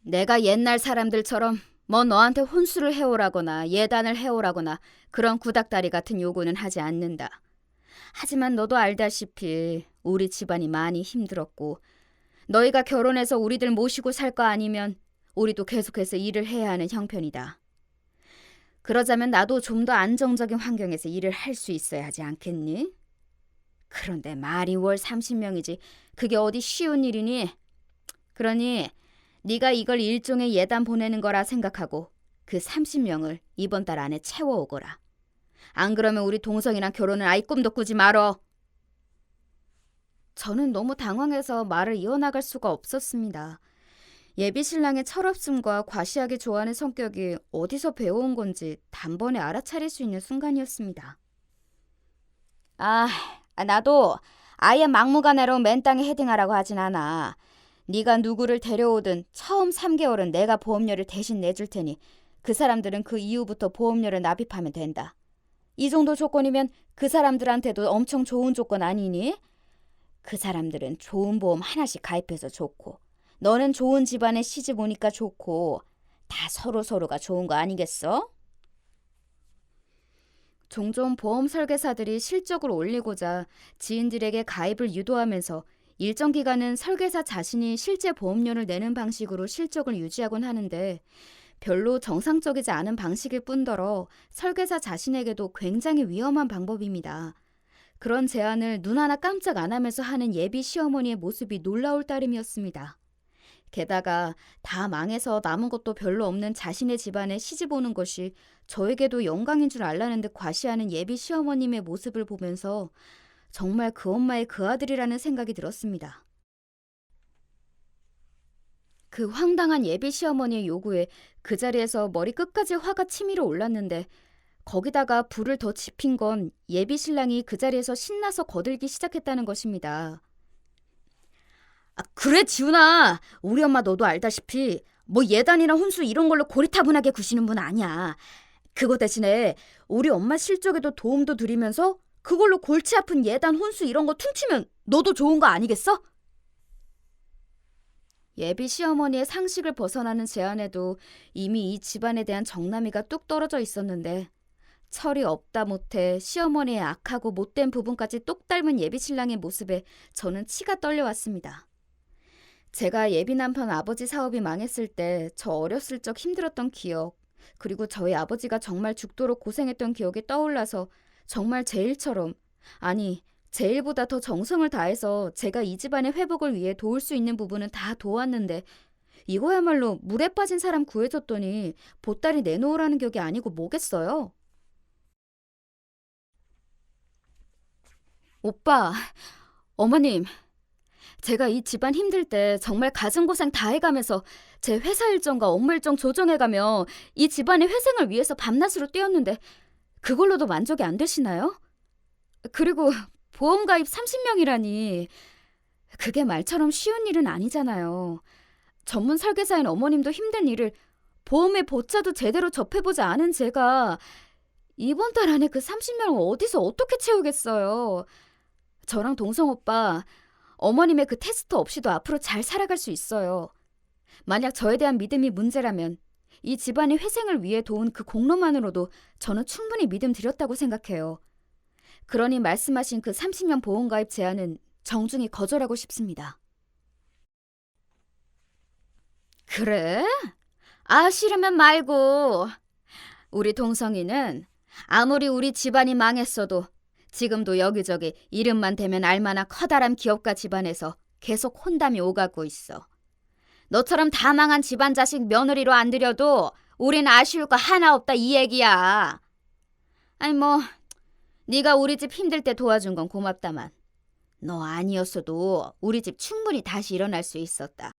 Speaker 1: 내가 옛날 사람들처럼 뭐 너한테 혼수를 해오라거나 예단을 해오라거나 그런 구닥다리 같은 요구는 하지 않는다. 하지만 너도 알다시피 우리 집안이 많이 힘들었고 너희가 결혼해서 우리들 모시고 살 거 아니면 우리도 계속해서 일을 해야 하는 형편이다. 그러자면 나도 좀 더 안정적인 환경에서 일을 할 수 있어야 하지 않겠니? 그런데 말이 월 30명이지 그게 어디 쉬운 일이니? 그러니 네가 이걸 일종의 예단 보내는 거라 생각하고 그 30명을 이번 달 안에 채워오거라. 안 그러면 우리 동성이랑 결혼을 아예 꿈도 꾸지 말어. 저는 너무 당황해서 말을 이어나갈 수가 없었습니다. 예비 신랑의 철없음과 과시하기 좋아하는 성격이 어디서 배워온 건지 단번에 알아차릴 수 있는 순간이었습니다. 나도 아예 막무가내로 맨 땅에 헤딩하라고 하진 않아. 네가 누구를 데려오든 처음 3개월은 내가 보험료를 대신 내줄 테니 그 사람들은 그 이후부터 보험료를 납입하면 된다. 이 정도 조건이면 그 사람들한테도 엄청 좋은 조건 아니니? 그 사람들은 좋은 보험 하나씩 가입해서 좋고 너는 좋은 집안에 시집 오니까 좋고 다 서로서로가 좋은 거 아니겠어? 종종 보험 설계사들이 실적을 올리고자 지인들에게 가입을 유도하면서 일정 기간은 설계사 자신이 실제 보험료를 내는 방식으로 실적을 유지하곤 하는데 별로 정상적이지 않은 방식일 뿐더러 설계사 자신에게도 굉장히 위험한 방법입니다. 그런 제안을 눈 하나 깜짝 안 하면서 하는 예비 시어머니의 모습이 놀라울 따름이었습니다. 게다가 다 망해서 남은 것도 별로 없는 자신의 집안에 시집 오는 것이 저에게도 영광인 줄 알라는 듯 과시하는 예비 시어머님의 모습을 보면서 정말 그 엄마의 그 아들이라는 생각이 들었습니다. 그 황당한 예비 시어머니의 요구에 그 자리에서 머리 끝까지 화가 치밀어 올랐는데 거기다가 불을 더 지핀 건 예비 신랑이 그 자리에서 신나서 거들기 시작했다는 것입니다. 그래 지훈아, 우리 엄마 너도 알다시피 뭐 예단이나 혼수 이런 걸로 고리타분하게 구시는 분 아니야. 그거 대신에 우리 엄마 실적에도 도움도 드리면서 그걸로 골치 아픈 예단 혼수 이런 거 퉁치면 너도 좋은 거 아니겠어? 예비 시어머니의 상식을 벗어나는 제안에도 이미 이 집안에 대한 정남이가 뚝 떨어져 있었는데 철이 없다 못해 시어머니의 악하고 못된 부분까지 똑 닮은 예비 신랑의 모습에 저는 치가 떨려왔습니다. 제가 예비 남편 아버지 사업이 망했을 때 저 어렸을 적 힘들었던 기억, 그리고 저희 아버지가 정말 죽도록 고생했던 기억이 떠올라서 정말 제 일처럼, 아니, 제 일보다 더 정성을 다해서 제가 이 집안의 회복을 위해 도울 수 있는 부분은 다 도왔는데 이거야말로 물에 빠진 사람 구해줬더니 보따리 내놓으라는 격이 아니고 뭐겠어요? 오빠, 어머님, 제가 이 집안 힘들 때 정말 가슴고생 다 해가면서 제 회사 일정과 업무 일정 조정해가며 이 집안의 회생을 위해서 밤낮으로 뛰었는데 그걸로도 만족이 안 되시나요? 그리고 보험 가입 30명이라니 그게 말처럼 쉬운 일은 아니잖아요. 전문 설계사인 어머님도 힘든 일을 보험의 보차도 제대로 접해보지 않은 제가 이번 달 안에 그 30명을 어디서 어떻게 채우겠어요. 저랑 동성 오빠, 어머님의 그 테스트 없이도 앞으로 잘 살아갈 수 있어요. 만약 저에 대한 믿음이 문제라면 이 집안의 회생을 위해 도운 그 공로만으로도 저는 충분히 믿음 드렸다고 생각해요. 그러니 말씀하신 그 30명 보험가입 제안은 정중히 거절하고 싶습니다. 그래? 아, 싫으면 말고. 우리 동성이는 아무리 우리 집안이 망했어도 지금도 여기저기 이름만 대면 알만한 커다란 기업가 집안에서 계속 혼담이 오가고 있어. 너처럼 다 망한 집안 자식 며느리로 안 들여도 우린 아쉬울 거 하나 없다 이 얘기야. 아니 뭐 네가 우리 집 힘들 때 도와준 건 고맙다만 너 아니었어도 우리 집 충분히 다시 일어날 수 있었다.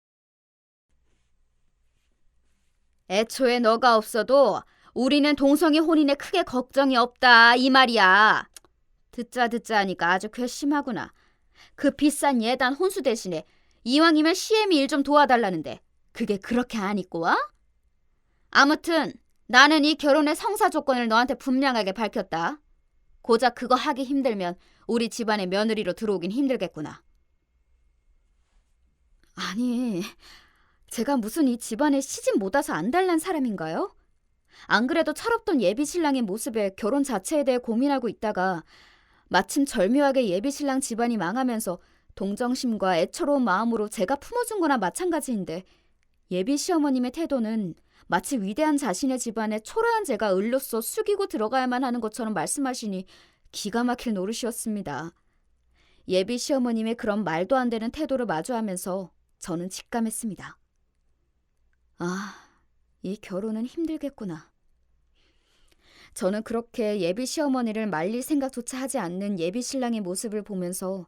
Speaker 1: 애초에 너가 없어도 우리는 동성이 혼인에 크게 걱정이 없다 이 말이야. 듣자 하니까 아주 괘씸하구나. 그 비싼 예단 혼수 대신에 이왕이면 시애미 일 좀 도와달라는데 그게 그렇게 안 입고 와? 아무튼 나는 이 결혼의 성사 조건을 너한테 분명하게 밝혔다. 고작 그거 하기 힘들면 우리 집안의 며느리로 들어오긴 힘들겠구나. 아니, 제가 무슨 이 집안에 시집 못 와서 안달난 사람인가요? 안 그래도 철없던 예비 신랑의 모습에 결혼 자체에 대해 고민하고 있다가 마침 절묘하게 예비 신랑 집안이 망하면서 동정심과 애처로운 마음으로 제가 품어준 거나 마찬가지인데 예비 시어머님의 태도는 마치 위대한 자신의 집안에 초라한 제가 을로서 숙이고 들어가야만 하는 것처럼 말씀하시니 기가 막힐 노릇이었습니다. 예비 시어머님의 그런 말도 안 되는 태도를 마주하면서 저는 직감했습니다. 아, 이 결혼은 힘들겠구나. 저는 그렇게 예비 시어머니를 말릴 생각조차 하지 않는 예비 신랑의 모습을 보면서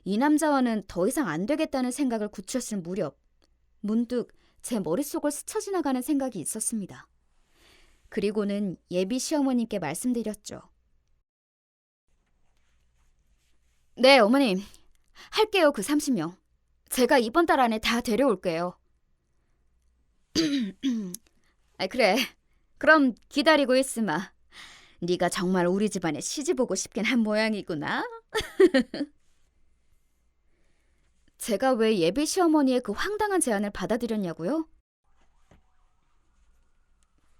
Speaker 1: 이 남자와는 더 이상 안 되겠다는 생각을 굳혔을 무렵 문득 제 머릿속을 스쳐 지나가는 생각이 있었습니다. 그리고는 예비 시어머님께 말씀드렸죠. 네, 어머님. 할게요, 그 30명. 제가 이번 달 안에 다 데려올게요. 그래. 그럼 기다리고 있으마. 네가 정말 우리 집안에 시집 오고 싶긴 한 모양이구나. 제가 왜 예비 시어머니의 그 황당한 제안을 받아들였냐고요?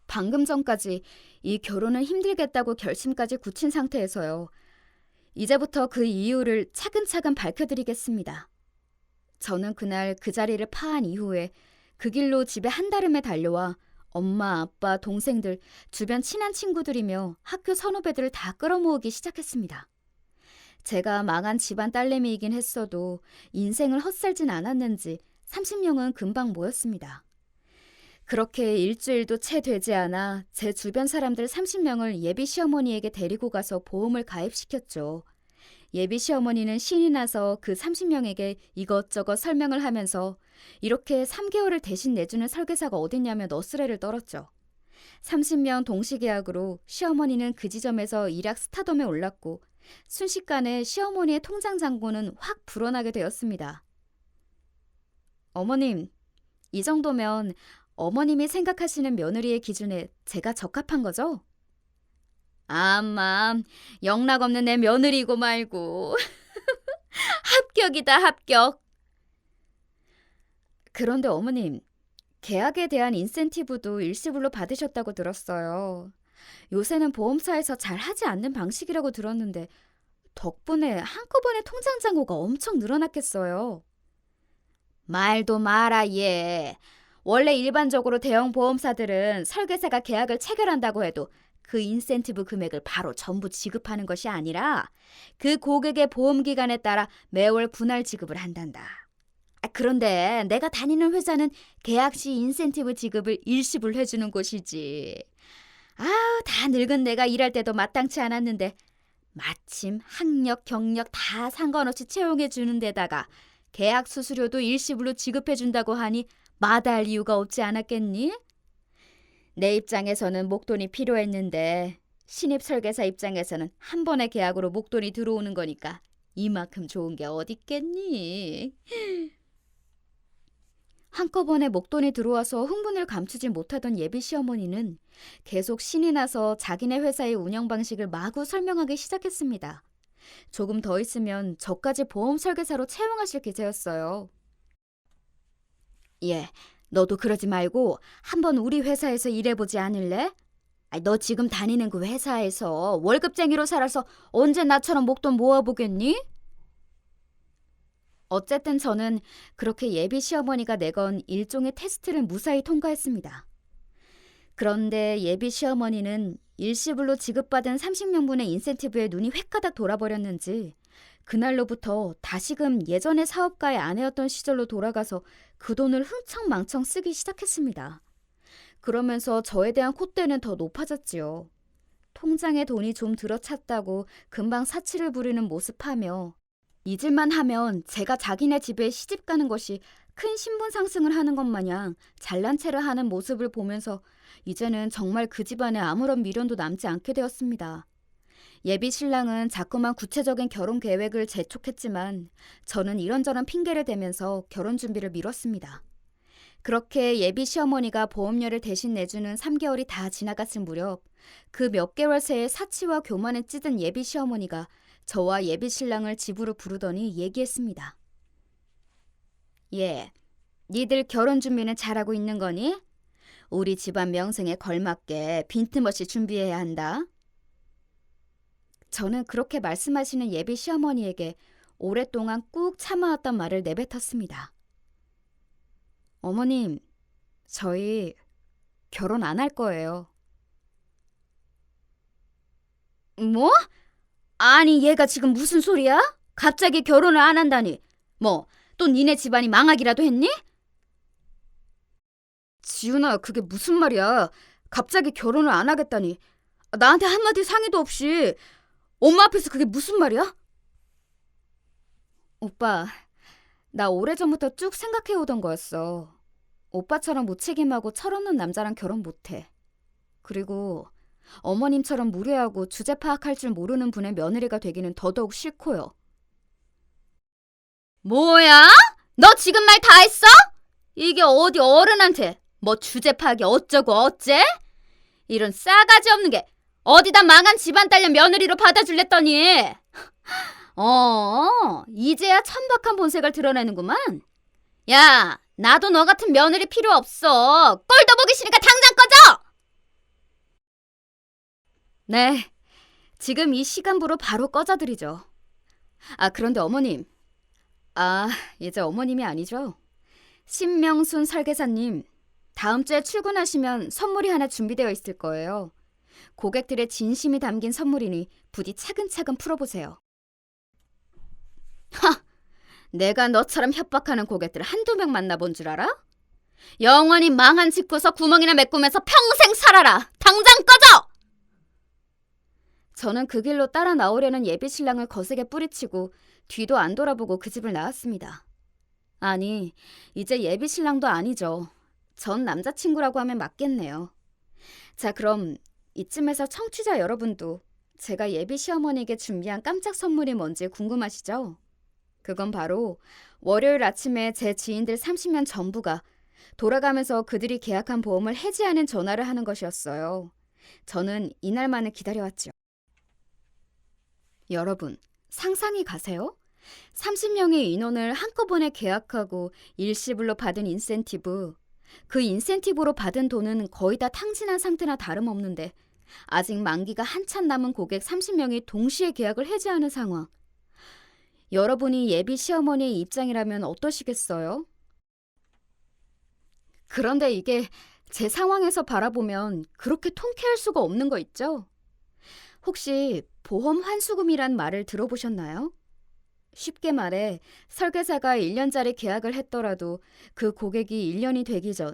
Speaker 1: 방금 전까지 이 결혼은 힘들겠다고 결심까지 굳힌 상태에서요. 이제부터 그 이유를 차근차근 밝혀드리겠습니다. 저는 그날 그 자리를 파한 이후에 그 길로 집에 한달음에 달려와 엄마, 아빠, 동생들, 주변 친한 친구들이며 학교 선후배들을 다 끌어모으기 시작했습니다. 제가 망한 집안 딸내미이긴 했어도 인생을 헛살진 않았는지 30명은 금방 모였습니다. 그렇게 일주일도 채 되지 않아 제 주변 사람들 30명을 예비 시어머니에게 데리고 가서 보험을 가입시켰죠. 예비 시어머니는 신이 나서 그 30명에게 이것저것 설명을 하면서 이렇게 3개월을 대신 내주는 설계사가 어딨냐며 너스레를 떨었죠. 30명 동시계약으로 시어머니는 그 지점에서 일약 스타덤에 올랐고 순식간에 시어머니의 통장 잔고는 확 불어나게 되었습니다. 어머님, 이 정도면 어머님이 생각하시는 며느리의 기준에 제가 적합한 거죠? 암만 영락없는 내 며느리고 말고 합격이다 합격. 그런데 어머님, 계약에 대한 인센티브도 일시불로 받으셨다고 들었어요. 요새는 보험사에서 잘 하지 않는 방식이라고 들었는데 덕분에 한꺼번에 통장 잔고가 엄청 늘어났겠어요. 말도 마라 얘. 원래 일반적으로 대형 보험사들은 설계사가 계약을 체결한다고 해도 그 인센티브 금액을 바로 전부 지급하는 것이 아니라 그 고객의 보험 기간에 따라 매월 분할 지급을 한단다. 그런데 내가 다니는 회사는 계약 시 인센티브 지급을 일시불 해주는 곳이지. 다 늙은 내가 일할 때도 마땅치 않았는데 마침 학력, 경력 다 상관없이 채용해 주는 데다가 계약 수수료도 일시불로 지급해 준다고 하니 마다할 이유가 없지 않았겠니? 내 입장에서는 목돈이 필요했는데 신입 설계사 입장에서는 한 번의 계약으로 목돈이 들어오는 거니까 이만큼 좋은 게 어딨겠니? 한꺼번에 목돈이 들어와서 흥분을 감추지 못하던 예비 시어머니는 계속 신이 나서 자기네 회사의 운영 방식을 마구 설명하기 시작했습니다. 조금 더 있으면 저까지 보험 설계사로 채용하실 기세였어요. 예, 너도 그러지 말고 한번 우리 회사에서 일해보지 않을래? 너 지금 다니는 그 회사에서 월급쟁이로 살아서 언제 나처럼 목돈 모아보겠니? 어쨌든 저는 그렇게 예비 시어머니가 내건 일종의 테스트를 무사히 통과했습니다. 그런데 예비 시어머니는 일시불로 지급받은 30명분의 인센티브에 눈이 획가닥 돌아버렸는지 그날로부터 다시금 예전의 사업가의 아내였던 시절로 돌아가서 그 돈을 흥청망청 쓰기 시작했습니다. 그러면서 저에 대한 콧대는 더 높아졌지요. 통장에 돈이 좀 들어찼다고 금방 사치를 부리는 모습하며 잊을만 하면 제가 자기네 집에 시집 가는 것이 큰 신분 상승을 하는 것 마냥 잘난 체를 하는 모습을 보면서 이제는 정말 그 집안에 아무런 미련도 남지 않게 되었습니다. 예비 신랑은 자꾸만 구체적인 결혼 계획을 재촉했지만 저는 이런저런 핑계를 대면서 결혼 준비를 미뤘습니다. 그렇게 예비 시어머니가 보험료를 대신 내주는 3개월이 다 지나갔을 무렵 그 몇 개월 새에 사치와 교만에 찌든 예비 시어머니가 저와 예비 신랑을 집으로 부르더니 얘기했습니다. 예, 니들 결혼 준비는 잘하고 있는 거니? 우리 집안 명성에 걸맞게 빈틈없이 준비해야 한다. 저는 그렇게 말씀하시는 예비 시어머니에게 오랫동안 꾹 참아왔던 말을 내뱉었습니다. 어머님, 저희 결혼 안 할 거예요. 뭐? 아니 얘가 지금 무슨 소리야? 갑자기 결혼을 안 한다니. 뭐, 또 니네 집안이 망하기라도 했니? 지훈아, 그게 무슨 말이야. 갑자기 결혼을 안 하겠다니. 나한테 한마디 상의도 없이 엄마 앞에서 그게 무슨 말이야? 오빠, 나 오래전부터 쭉 생각해오던 거였어. 오빠처럼 무책임하고 철없는 남자랑 결혼 못해. 그리고 어머님처럼 무례하고 주제 파악할 줄 모르는 분의 며느리가 되기는 더더욱 싫고요. 뭐야? 너 지금 말 다 했어? 이게 어디 어른한테 뭐 주제 파악이 어쩌고 어째? 이런 싸가지 없는 게 어디다 망한 집안 딸려 며느리로 받아줄랬더니 이제야 천박한 본색을 드러내는구만. 야, 나도 너 같은 며느리 필요 없어. 꼴도 보기 싫으니까 당장 꺼져! 네, 지금 이 시간부로 바로 꺼져드리죠. 그런데 어머님. 이제 어머님이 아니죠. 신명순 설계사님, 다음 주에 출근하시면 선물이 하나 준비되어 있을 거예요. 고객들의 진심이 담긴 선물이니 부디 차근차근 풀어보세요. 내가 너처럼 협박하는 고객들 한두 명 만나본 줄 알아? 영원히 망한 집구석 구멍이나 메꾸면서 평생 살아라. 당장 꺼져! 저는 그 길로 따라 나오려는 예비 신랑을 거세게 뿌리치고 뒤도 안 돌아보고 그 집을 나왔습니다. 아니, 이제 예비 신랑도 아니죠. 전 남자친구라고 하면 맞겠네요. 자, 그럼 이쯤에서 청취자 여러분도 제가 예비 시어머니에게 준비한 깜짝 선물이 뭔지 궁금하시죠? 그건 바로 월요일 아침에 제 지인들 30명 전부가 돌아가면서 그들이 계약한 보험을 해지하는 전화를 하는 것이었어요. 저는 이날만을 기다려왔죠. 여러분, 상상이 가세요? 30명의 인원을 한꺼번에 계약하고 일시불로 받은 인센티브. 그 인센티브로 받은 돈은 거의 다 탕진한 상태나 다름없는데 아직 만기가 한참 남은 고객 30명이 동시에 계약을 해지하는 상황. 여러분이 예비 시어머니의 입장이라면 어떠시겠어요? 그런데 이게 제 상황에서 바라보면 그렇게 통쾌할 수가 없는 거 있죠? 혹시 보험 환수금이란 말을 들어보셨나요? 쉽게 말해 설계사가 1년짜리 계약을 했더라도 그 고객이 1년이 되기 전,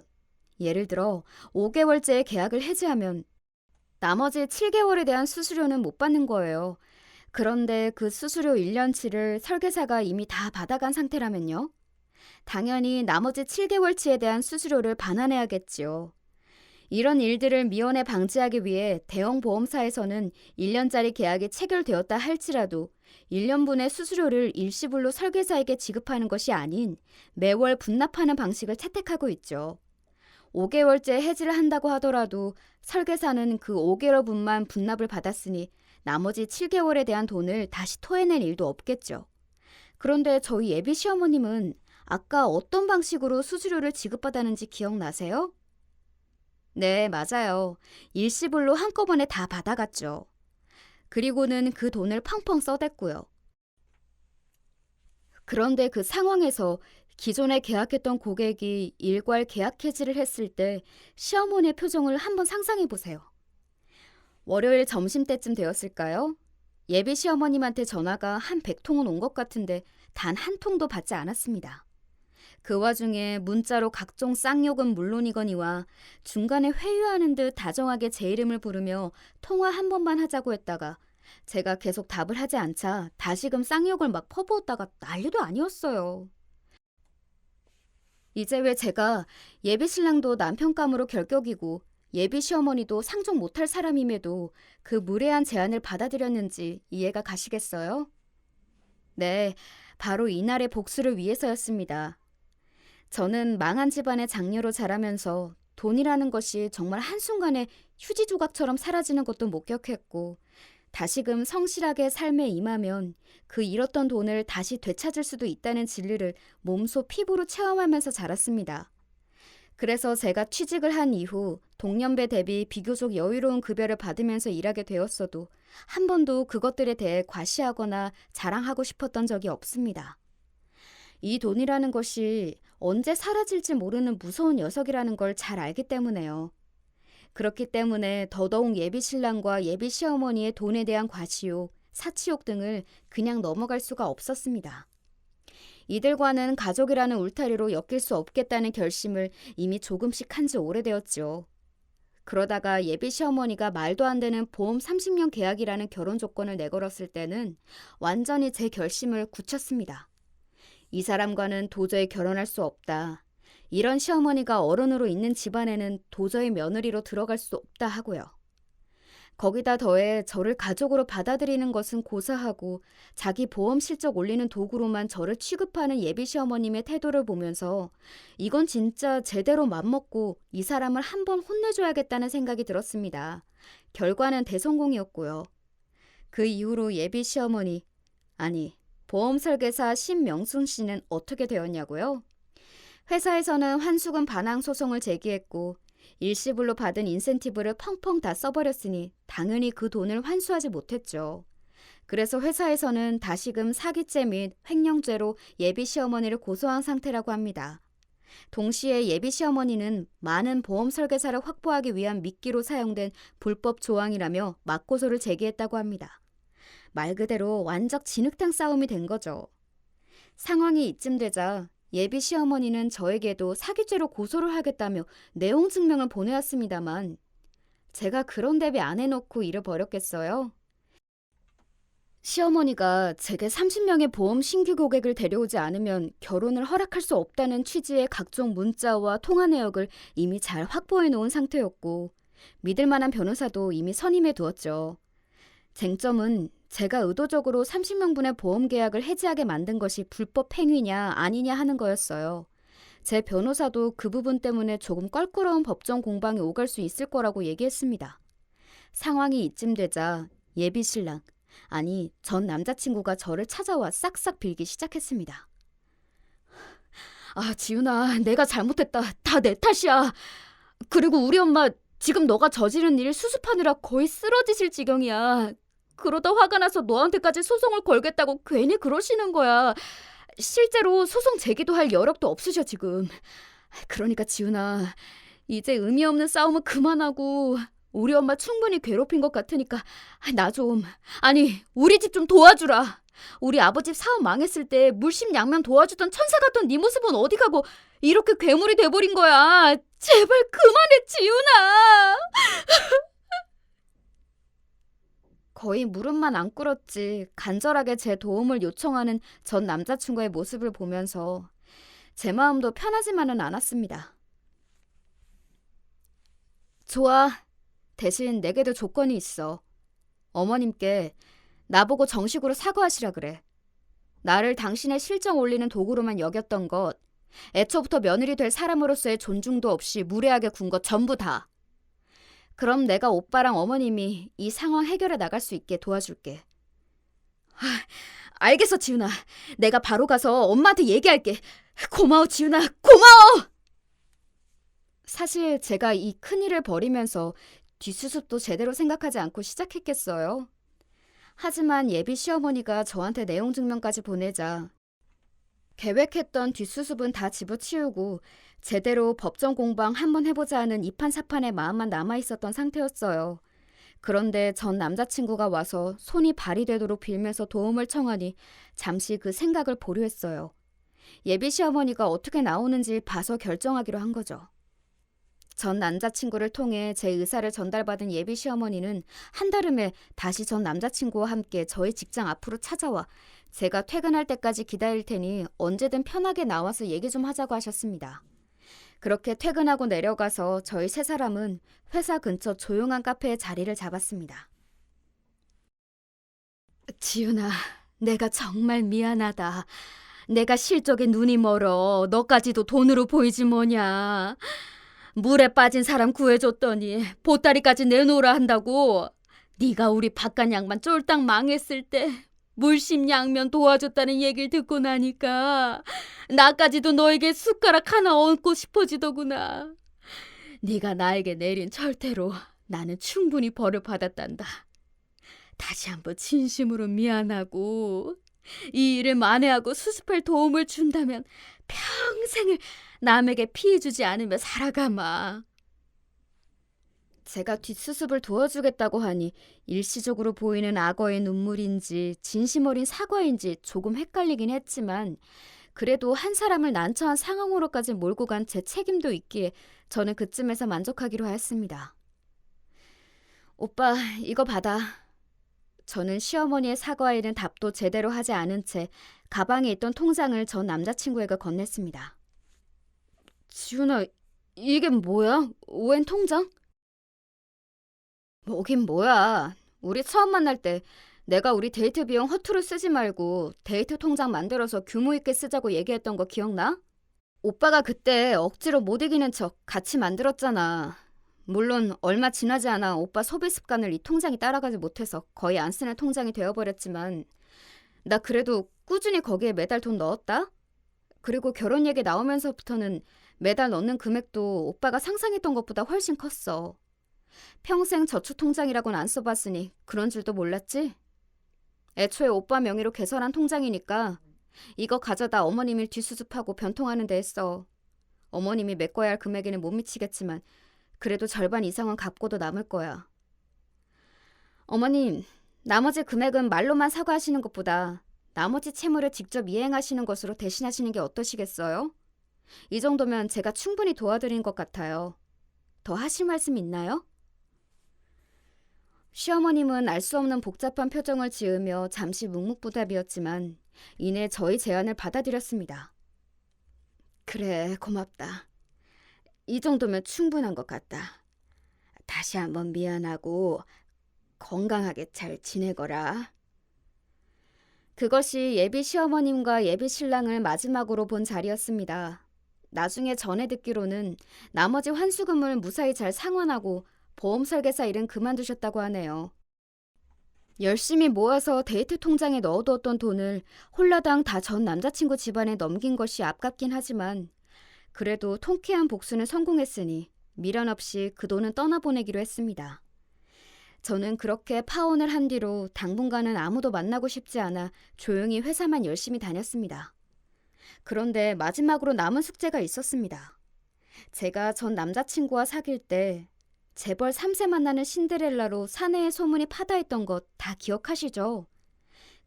Speaker 1: 예를 들어 5개월째의 계약을 해지하면 나머지 7개월에 대한 수수료는 못 받는 거예요. 그런데 그 수수료 1년치를 설계사가 이미 다 받아간 상태라면요? 당연히 나머지 7개월치에 대한 수수료를 반환해야겠지요. 이런 일들을 미연에 방지하기 위해 대형 보험사에서는 1년짜리 계약이 체결되었다 할지라도 1년분의 수수료를 일시불로 설계사에게 지급하는 것이 아닌 매월 분납하는 방식을 채택하고 있죠. 5개월째 해지를 한다고 하더라도 설계사는 그 5개월분만 분납을 받았으니 나머지 7개월에 대한 돈을 다시 토해낼 일도 없겠죠. 그런데 저희 예비 시어머님은 아까 어떤 방식으로 수수료를 지급받았는지 기억나세요? 네, 맞아요. 일시불로 한꺼번에 다 받아갔죠. 그리고는 그 돈을 펑펑 써댔고요. 그런데 그 상황에서 기존에 계약했던 고객이 일괄 계약 해지를 했을 때 시어머니의 표정을 한번 상상해 보세요. 월요일 점심때쯤 되었을까요? 예비 시어머님한테 전화가 한 100통은 온 것 같은데 단 한 통도 받지 않았습니다. 그 와중에 문자로 각종 쌍욕은 물론이거니와 중간에 회유하는 듯 다정하게 제 이름을 부르며 통화 한 번만 하자고 했다가 제가 계속 답을 하지 않자 다시금 쌍욕을 막 퍼부었다가 난리도 아니었어요. 이제 왜 제가 예비 신랑도 남편감으로 결격이고 예비 시어머니도 상종 못할 사람임에도 그 무례한 제안을 받아들였는지 이해가 가시겠어요? 네, 바로 이날의 복수를 위해서였습니다. 저는 망한 집안의 장녀로 자라면서 돈이라는 것이 정말 한순간에 휴지 조각처럼 사라지는 것도 목격했고 다시금 성실하게 삶에 임하면 그 잃었던 돈을 다시 되찾을 수도 있다는 진리를 몸소 피부로 체험하면서 자랐습니다. 그래서 제가 취직을 한 이후 동년배 대비 비교적 여유로운 급여를 받으면서 일하게 되었어도 한 번도 그것들에 대해 과시하거나 자랑하고 싶었던 적이 없습니다. 이 돈이라는 것이 언제 사라질지 모르는 무서운 녀석이라는 걸 잘 알기 때문에요. 그렇기 때문에 더더욱 예비 신랑과 예비 시어머니의 돈에 대한 과시욕, 사치욕 등을 그냥 넘어갈 수가 없었습니다. 이들과는 가족이라는 울타리로 엮일 수 없겠다는 결심을 이미 조금씩 한 지 오래되었죠. 그러다가 예비 시어머니가 말도 안 되는 보험 30년 계약이라는 결혼 조건을 내걸었을 때는 완전히 제 결심을 굳혔습니다. 이 사람과는 도저히 결혼할 수 없다. 이런 시어머니가 어른으로 있는 집안에는 도저히 며느리로 들어갈 수 없다 하고요. 거기다 더해 저를 가족으로 받아들이는 것은 고사하고 자기 보험 실적 올리는 도구로만 저를 취급하는 예비 시어머님의 태도를 보면서 이건 진짜 제대로 맘먹고 이 사람을 한번 혼내줘야겠다는 생각이 들었습니다. 결과는 대성공이었고요. 그 이후로 예비 시어머니, 아니 보험 설계사 신명순 씨는 어떻게 되었냐고요? 회사에서는 환수금 반환 소송을 제기했고 일시불로 받은 인센티브를 펑펑 다 써버렸으니 당연히 그 돈을 환수하지 못했죠. 그래서 회사에서는 다시금 사기죄 및 횡령죄로 예비 시어머니를 고소한 상태라고 합니다. 동시에 예비 시어머니는 많은 보험 설계사를 확보하기 위한 미끼로 사용된 불법 조항이라며 맞고소를 제기했다고 합니다. 말 그대로 완적 진흙탕 싸움이 된 거죠. 상황이 이쯤 되자 예비 시어머니는 저에게도 사기죄로 고소를 하겠다며 내용 증명을 보내왔습니다만 제가 그런 대비 안 해놓고 잃어버렸겠어요? 시어머니가 제게 30명의 보험 신규 고객을 데려오지 않으면 결혼을 허락할 수 없다는 취지의 각종 문자와 통화 내역을 이미 잘 확보해 놓은 상태였고 믿을 만한 변호사도 이미 선임해 두었죠. 쟁점은 제가 의도적으로 30명분의 보험 계약을 해지하게 만든 것이 불법 행위냐 아니냐 하는 거였어요. 제 변호사도 그 부분 때문에 조금 껄끄러운 법정 공방이 오갈 수 있을 거라고 얘기했습니다. 상황이 이쯤 되자 예비 신랑, 아니 전 남자친구가 저를 찾아와 싹싹 빌기 시작했습니다. 아, 지윤아, 내가 잘못했다. 다 내 탓이야. 그리고 우리 엄마 지금 너가 저지른 일 수습하느라 거의 쓰러지실 지경이야. 그러다 화가 나서 너한테까지 소송을 걸겠다고 괜히 그러시는 거야. 실제로 소송 제기도 할 여력도 없으셔 지금. 그러니까 지훈아, 이제 의미 없는 싸움은 그만하고 우리 엄마 충분히 괴롭힌 것 같으니까 나 좀, 아니 우리 집 좀 도와주라. 우리 아버지 사업 망했을 때 물심양면 도와주던 천사 같던 네 모습은 어디 가고 이렇게 괴물이 돼버린 거야. 제발 그만해 지훈아. 거의 무릎만 안 꿇었지 간절하게 제 도움을 요청하는 전 남자친구의 모습을 보면서 제 마음도 편하지만은 않았습니다. 좋아. 대신 내게도 조건이 있어. 어머님께 나보고 정식으로 사과하시라 그래. 나를 당신의 실정 올리는 도구로만 여겼던 것, 애초부터 며느리 될 사람으로서의 존중도 없이 무례하게 군 것 전부 다. 그럼 내가 오빠랑 어머님이 이 상황 해결해 나갈 수 있게 도와줄게. 알겠어 지훈아. 내가 바로 가서 엄마한테 얘기할게. 고마워 지훈아. 고마워. 사실 제가 이 큰일을 벌이면서 뒷수습도 제대로 생각하지 않고 시작했겠어요. 하지만 예비 시어머니가 저한테 내용 증명까지 보내자 계획했던 뒷수습은 다 집어치우고 제대로 법정 공방 한번 해보자 하는 이판사판의 마음만 남아있었던 상태였어요. 그런데 전 남자친구가 와서 손이 발이 되도록 빌면서 도움을 청하니 잠시 그 생각을 보류했어요. 예비 시어머니가 어떻게 나오는지 봐서 결정하기로 한 거죠. 전 남자친구를 통해 제 의사를 전달받은 예비 시어머니는 한달음에 다시 전 남자친구와 함께 저희 직장 앞으로 찾아와 제가 퇴근할 때까지 기다릴 테니 언제든 편하게 나와서 얘기 좀 하자고 하셨습니다. 그렇게 퇴근하고 내려가서 저희 세 사람은 회사 근처 조용한 카페에 자리를 잡았습니다. 지훈아, 내가 정말 미안하다. 내가 실적에 눈이 멀어. 너까지도 돈으로 보이지 뭐냐. 물에 빠진 사람 구해줬더니 보따리까지 내놓으라 한다고. 네가 우리 바깥 양반 쫄딱 망했을 때 물심양면 도와줬다는 얘기를 듣고 나니까 나까지도 너에게 숟가락 하나 얹고 싶어지더구나. 네가 나에게 내린 철퇴로 나는 충분히 벌을 받았단다. 다시 한번 진심으로 미안하고 이 일을 만회하고 수습할 도움을 준다면 평생을 남에게 피해주지 않으며 살아가마. 제가 뒷수습을 도와주겠다고 하니 일시적으로 보이는 악어의 눈물인지 진심 어린 사과인지 조금 헷갈리긴 했지만 그래도 한 사람을 난처한 상황으로까지 몰고 간 제 책임도 있기에 저는 그쯤에서 만족하기로 하였습니다. 오빠, 이거 받아. 저는 시어머니의 사과에는 답도 제대로 하지 않은 채 가방에 있던 통장을 전 남자친구에게 건넸습니다. 지훈아, 이게 뭐야? 웬 통장? 뭐긴 뭐야. 우리 처음 만날 때 내가 우리 데이트 비용 허투루 쓰지 말고 데이트 통장 만들어서 규모 있게 쓰자고 얘기했던 거 기억나? 오빠가 그때 억지로 못 이기는 척 같이 만들었잖아. 물론 얼마 지나지 않아 오빠 소비 습관을 이 통장이 따라가지 못해서 거의 안 쓰는 통장이 되어버렸지만 나 그래도 꾸준히 거기에 매달 돈 넣었다? 그리고 결혼 얘기 나오면서부터는 매달 넣는 금액도 오빠가 상상했던 것보다 훨씬 컸어. 평생 저축통장이라고는 안 써봤으니 그런 줄도 몰랐지? 애초에 오빠 명의로 개설한 통장이니까 이거 가져다 어머님을 뒷수습하고 변통하는 데 했어. 어머님이 메꿔야 할 금액에는 못 미치겠지만 그래도 절반 이상은 갚고도 남을 거야. 어머님, 나머지 금액은 말로만 사과하시는 것보다 나머지 채무를 직접 이행하시는 것으로 대신하시는 게 어떠시겠어요? 이 정도면 제가 충분히 도와드린 것 같아요. 더 하실 말씀 있나요? 시어머님은 알 수 없는 복잡한 표정을 지으며 잠시 묵묵부답이었지만 이내 저희 제안을 받아들였습니다. 그래, 고맙다. 이 정도면 충분한 것 같다. 다시 한번 미안하고 건강하게 잘 지내거라. 그것이 예비 시어머님과 예비 신랑을 마지막으로 본 자리였습니다. 나중에 전해 듣기로는 나머지 환수금을 무사히 잘 상환하고 보험 설계사 일은 그만두셨다고 하네요. 열심히 모아서 데이트 통장에 넣어두었던 돈을 홀라당 다 전 남자친구 집안에 넘긴 것이 아깝긴 하지만 그래도 통쾌한 복수는 성공했으니 미련 없이 그 돈은 떠나보내기로 했습니다. 저는 그렇게 파혼을 한 뒤로 당분간은 아무도 만나고 싶지 않아 조용히 회사만 열심히 다녔습니다. 그런데 마지막으로 남은 숙제가 있었습니다. 제가 전 남자친구와 사귈 때 재벌 3세 만나는 신데렐라로 사내의 소문이 파다했던 것 다 기억하시죠?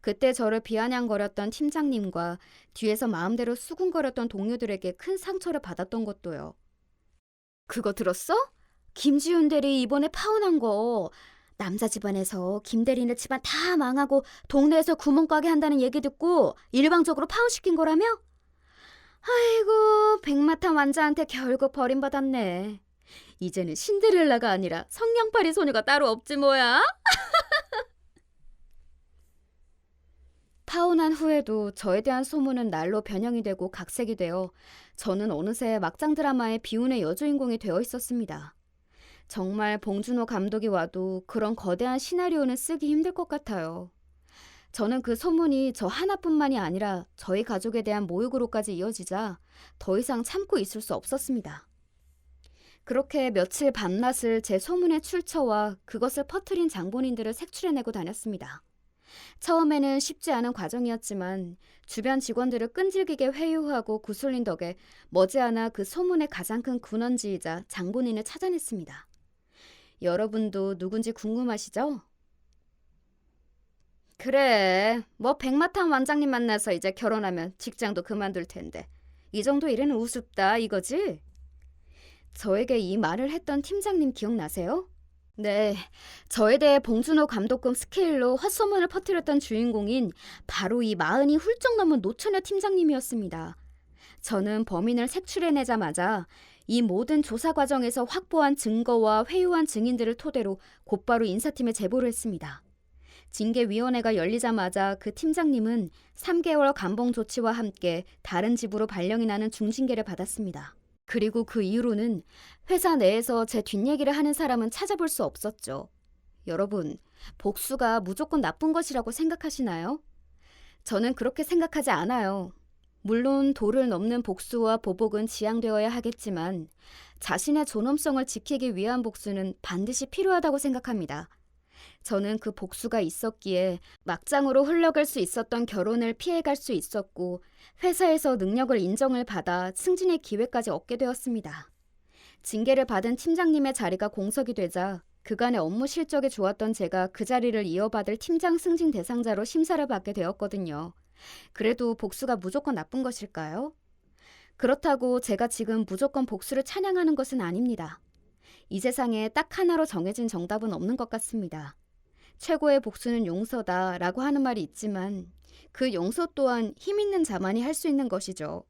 Speaker 1: 그때 저를 비아냥거렸던 팀장님과 뒤에서 마음대로 수군거렸던 동료들에게 큰 상처를 받았던 것도요. 그거 들었어? 김지훈 대리 이번에 파혼한 거. 남자 집안에서 김 대리네 집안 다 망하고 동네에서 구멍가게 한다는 얘기 듣고 일방적으로 파혼시킨 거라며? 아이고, 백마탄 완자한테 결국 버림받았네. 이제는 신데렐라가 아니라 성냥팔이 소녀가 따로 없지 뭐야? 파혼한 후에도 저에 대한 소문은 날로 변형이 되고 각색이 되어 저는 어느새 막장 드라마의 비운의 여주인공이 되어 있었습니다. 정말 봉준호 감독이 와도 그런 거대한 시나리오는 쓰기 힘들 것 같아요. 저는 그 소문이 저 하나뿐만이 아니라 저희 가족에 대한 모욕으로까지 이어지자 더 이상 참고 있을 수 없었습니다. 그렇게 며칠 밤낮을 제 소문의 출처와 그것을 퍼뜨린 장본인들을 색출해내고 다녔습니다. 처음에는 쉽지 않은 과정이었지만 주변 직원들을 끈질기게 회유하고 구슬린 덕에 머지않아 그 소문의 가장 큰 근원지이자 장본인을 찾아냈습니다. 여러분도 누군지 궁금하시죠? 그래, 뭐 백마탄 원장님 만나서 이제 결혼하면 직장도 그만둘 텐데 이 정도 일은 우습다 이거지? 저에게 이 말을 했던 팀장님 기억나세요? 네, 저에 대해 봉준호 감독급 스케일로 헛소문을 퍼뜨렸던 주인공인 바로 이 마흔이 훌쩍 넘은 노처녀 팀장님이었습니다. 저는 범인을 색출해내자마자 이 모든 조사 과정에서 확보한 증거와 회유한 증인들을 토대로 곧바로 인사팀에 제보를 했습니다. 징계위원회가 열리자마자 그 팀장님은 3개월 감봉 조치와 함께 다른 집으로 발령이 나는 중징계를 받았습니다. 그리고 그 이후로는 회사 내에서 제 뒷얘기를 하는 사람은 찾아볼 수 없었죠. 여러분, 복수가 무조건 나쁜 것이라고 생각하시나요? 저는 그렇게 생각하지 않아요. 물론 도를 넘는 복수와 보복은 지양되어야 하겠지만 자신의 존엄성을 지키기 위한 복수는 반드시 필요하다고 생각합니다. 저는 그 복수가 있었기에 막장으로 흘러갈 수 있었던 결혼을 피해갈 수 있었고 회사에서 능력을 인정을 받아 승진의 기회까지 얻게 되었습니다. 징계를 받은 팀장님의 자리가 공석이 되자 그간의 업무 실적이 좋았던 제가 그 자리를 이어받을 팀장 승진 대상자로 심사를 받게 되었거든요. 그래도 복수가 무조건 나쁜 것일까요? 그렇다고 제가 지금 무조건 복수를 찬양하는 것은 아닙니다. 이 세상에 딱 하나로 정해진 정답은 없는 것 같습니다. 최고의 복수는 용서다라고 하는 말이 있지만 그 용서 또한 힘 있는 자만이 할 수 있는 것이죠.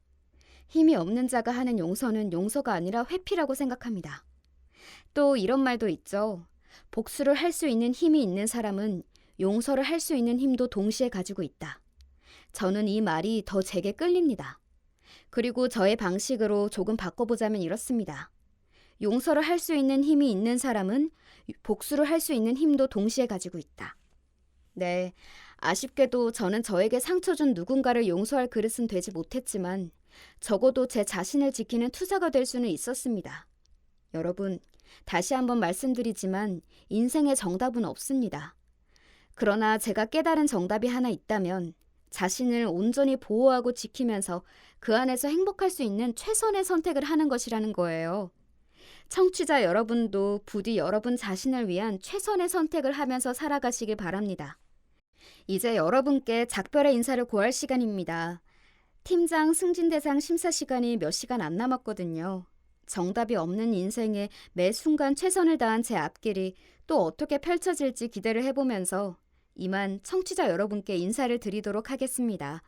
Speaker 1: 힘이 없는 자가 하는 용서는 용서가 아니라 회피라고 생각합니다. 또 이런 말도 있죠. 복수를 할 수 있는 힘이 있는 사람은 용서를 할 수 있는 힘도 동시에 가지고 있다. 저는 이 말이 더 제게 끌립니다. 그리고 저의 방식으로 조금 바꿔보자면 이렇습니다. 용서를 할 수 있는 힘이 있는 사람은 복수를 할 수 있는 힘도 동시에 가지고 있다. 네, 아쉽게도 저는 저에게 상처 준 누군가를 용서할 그릇은 되지 못했지만 적어도 제 자신을 지키는 투자가 될 수는 있었습니다. 여러분, 다시 한번 말씀드리지만 인생의 정답은 없습니다. 그러나 제가 깨달은 정답이 하나 있다면 자신을 온전히 보호하고 지키면서 그 안에서 행복할 수 있는 최선의 선택을 하는 것이라는 거예요. 청취자 여러분도 부디 여러분 자신을 위한 최선의 선택을 하면서 살아가시길 바랍니다. 이제 여러분께 작별의 인사를 고할 시간입니다. 팀장 승진대상 심사 시간이 몇 시간 안 남았거든요. 정답이 없는 인생에 매 순간 최선을 다한 제 앞길이 또 어떻게 펼쳐질지 기대를 해보면서 이만 청취자 여러분께 인사를 드리도록 하겠습니다.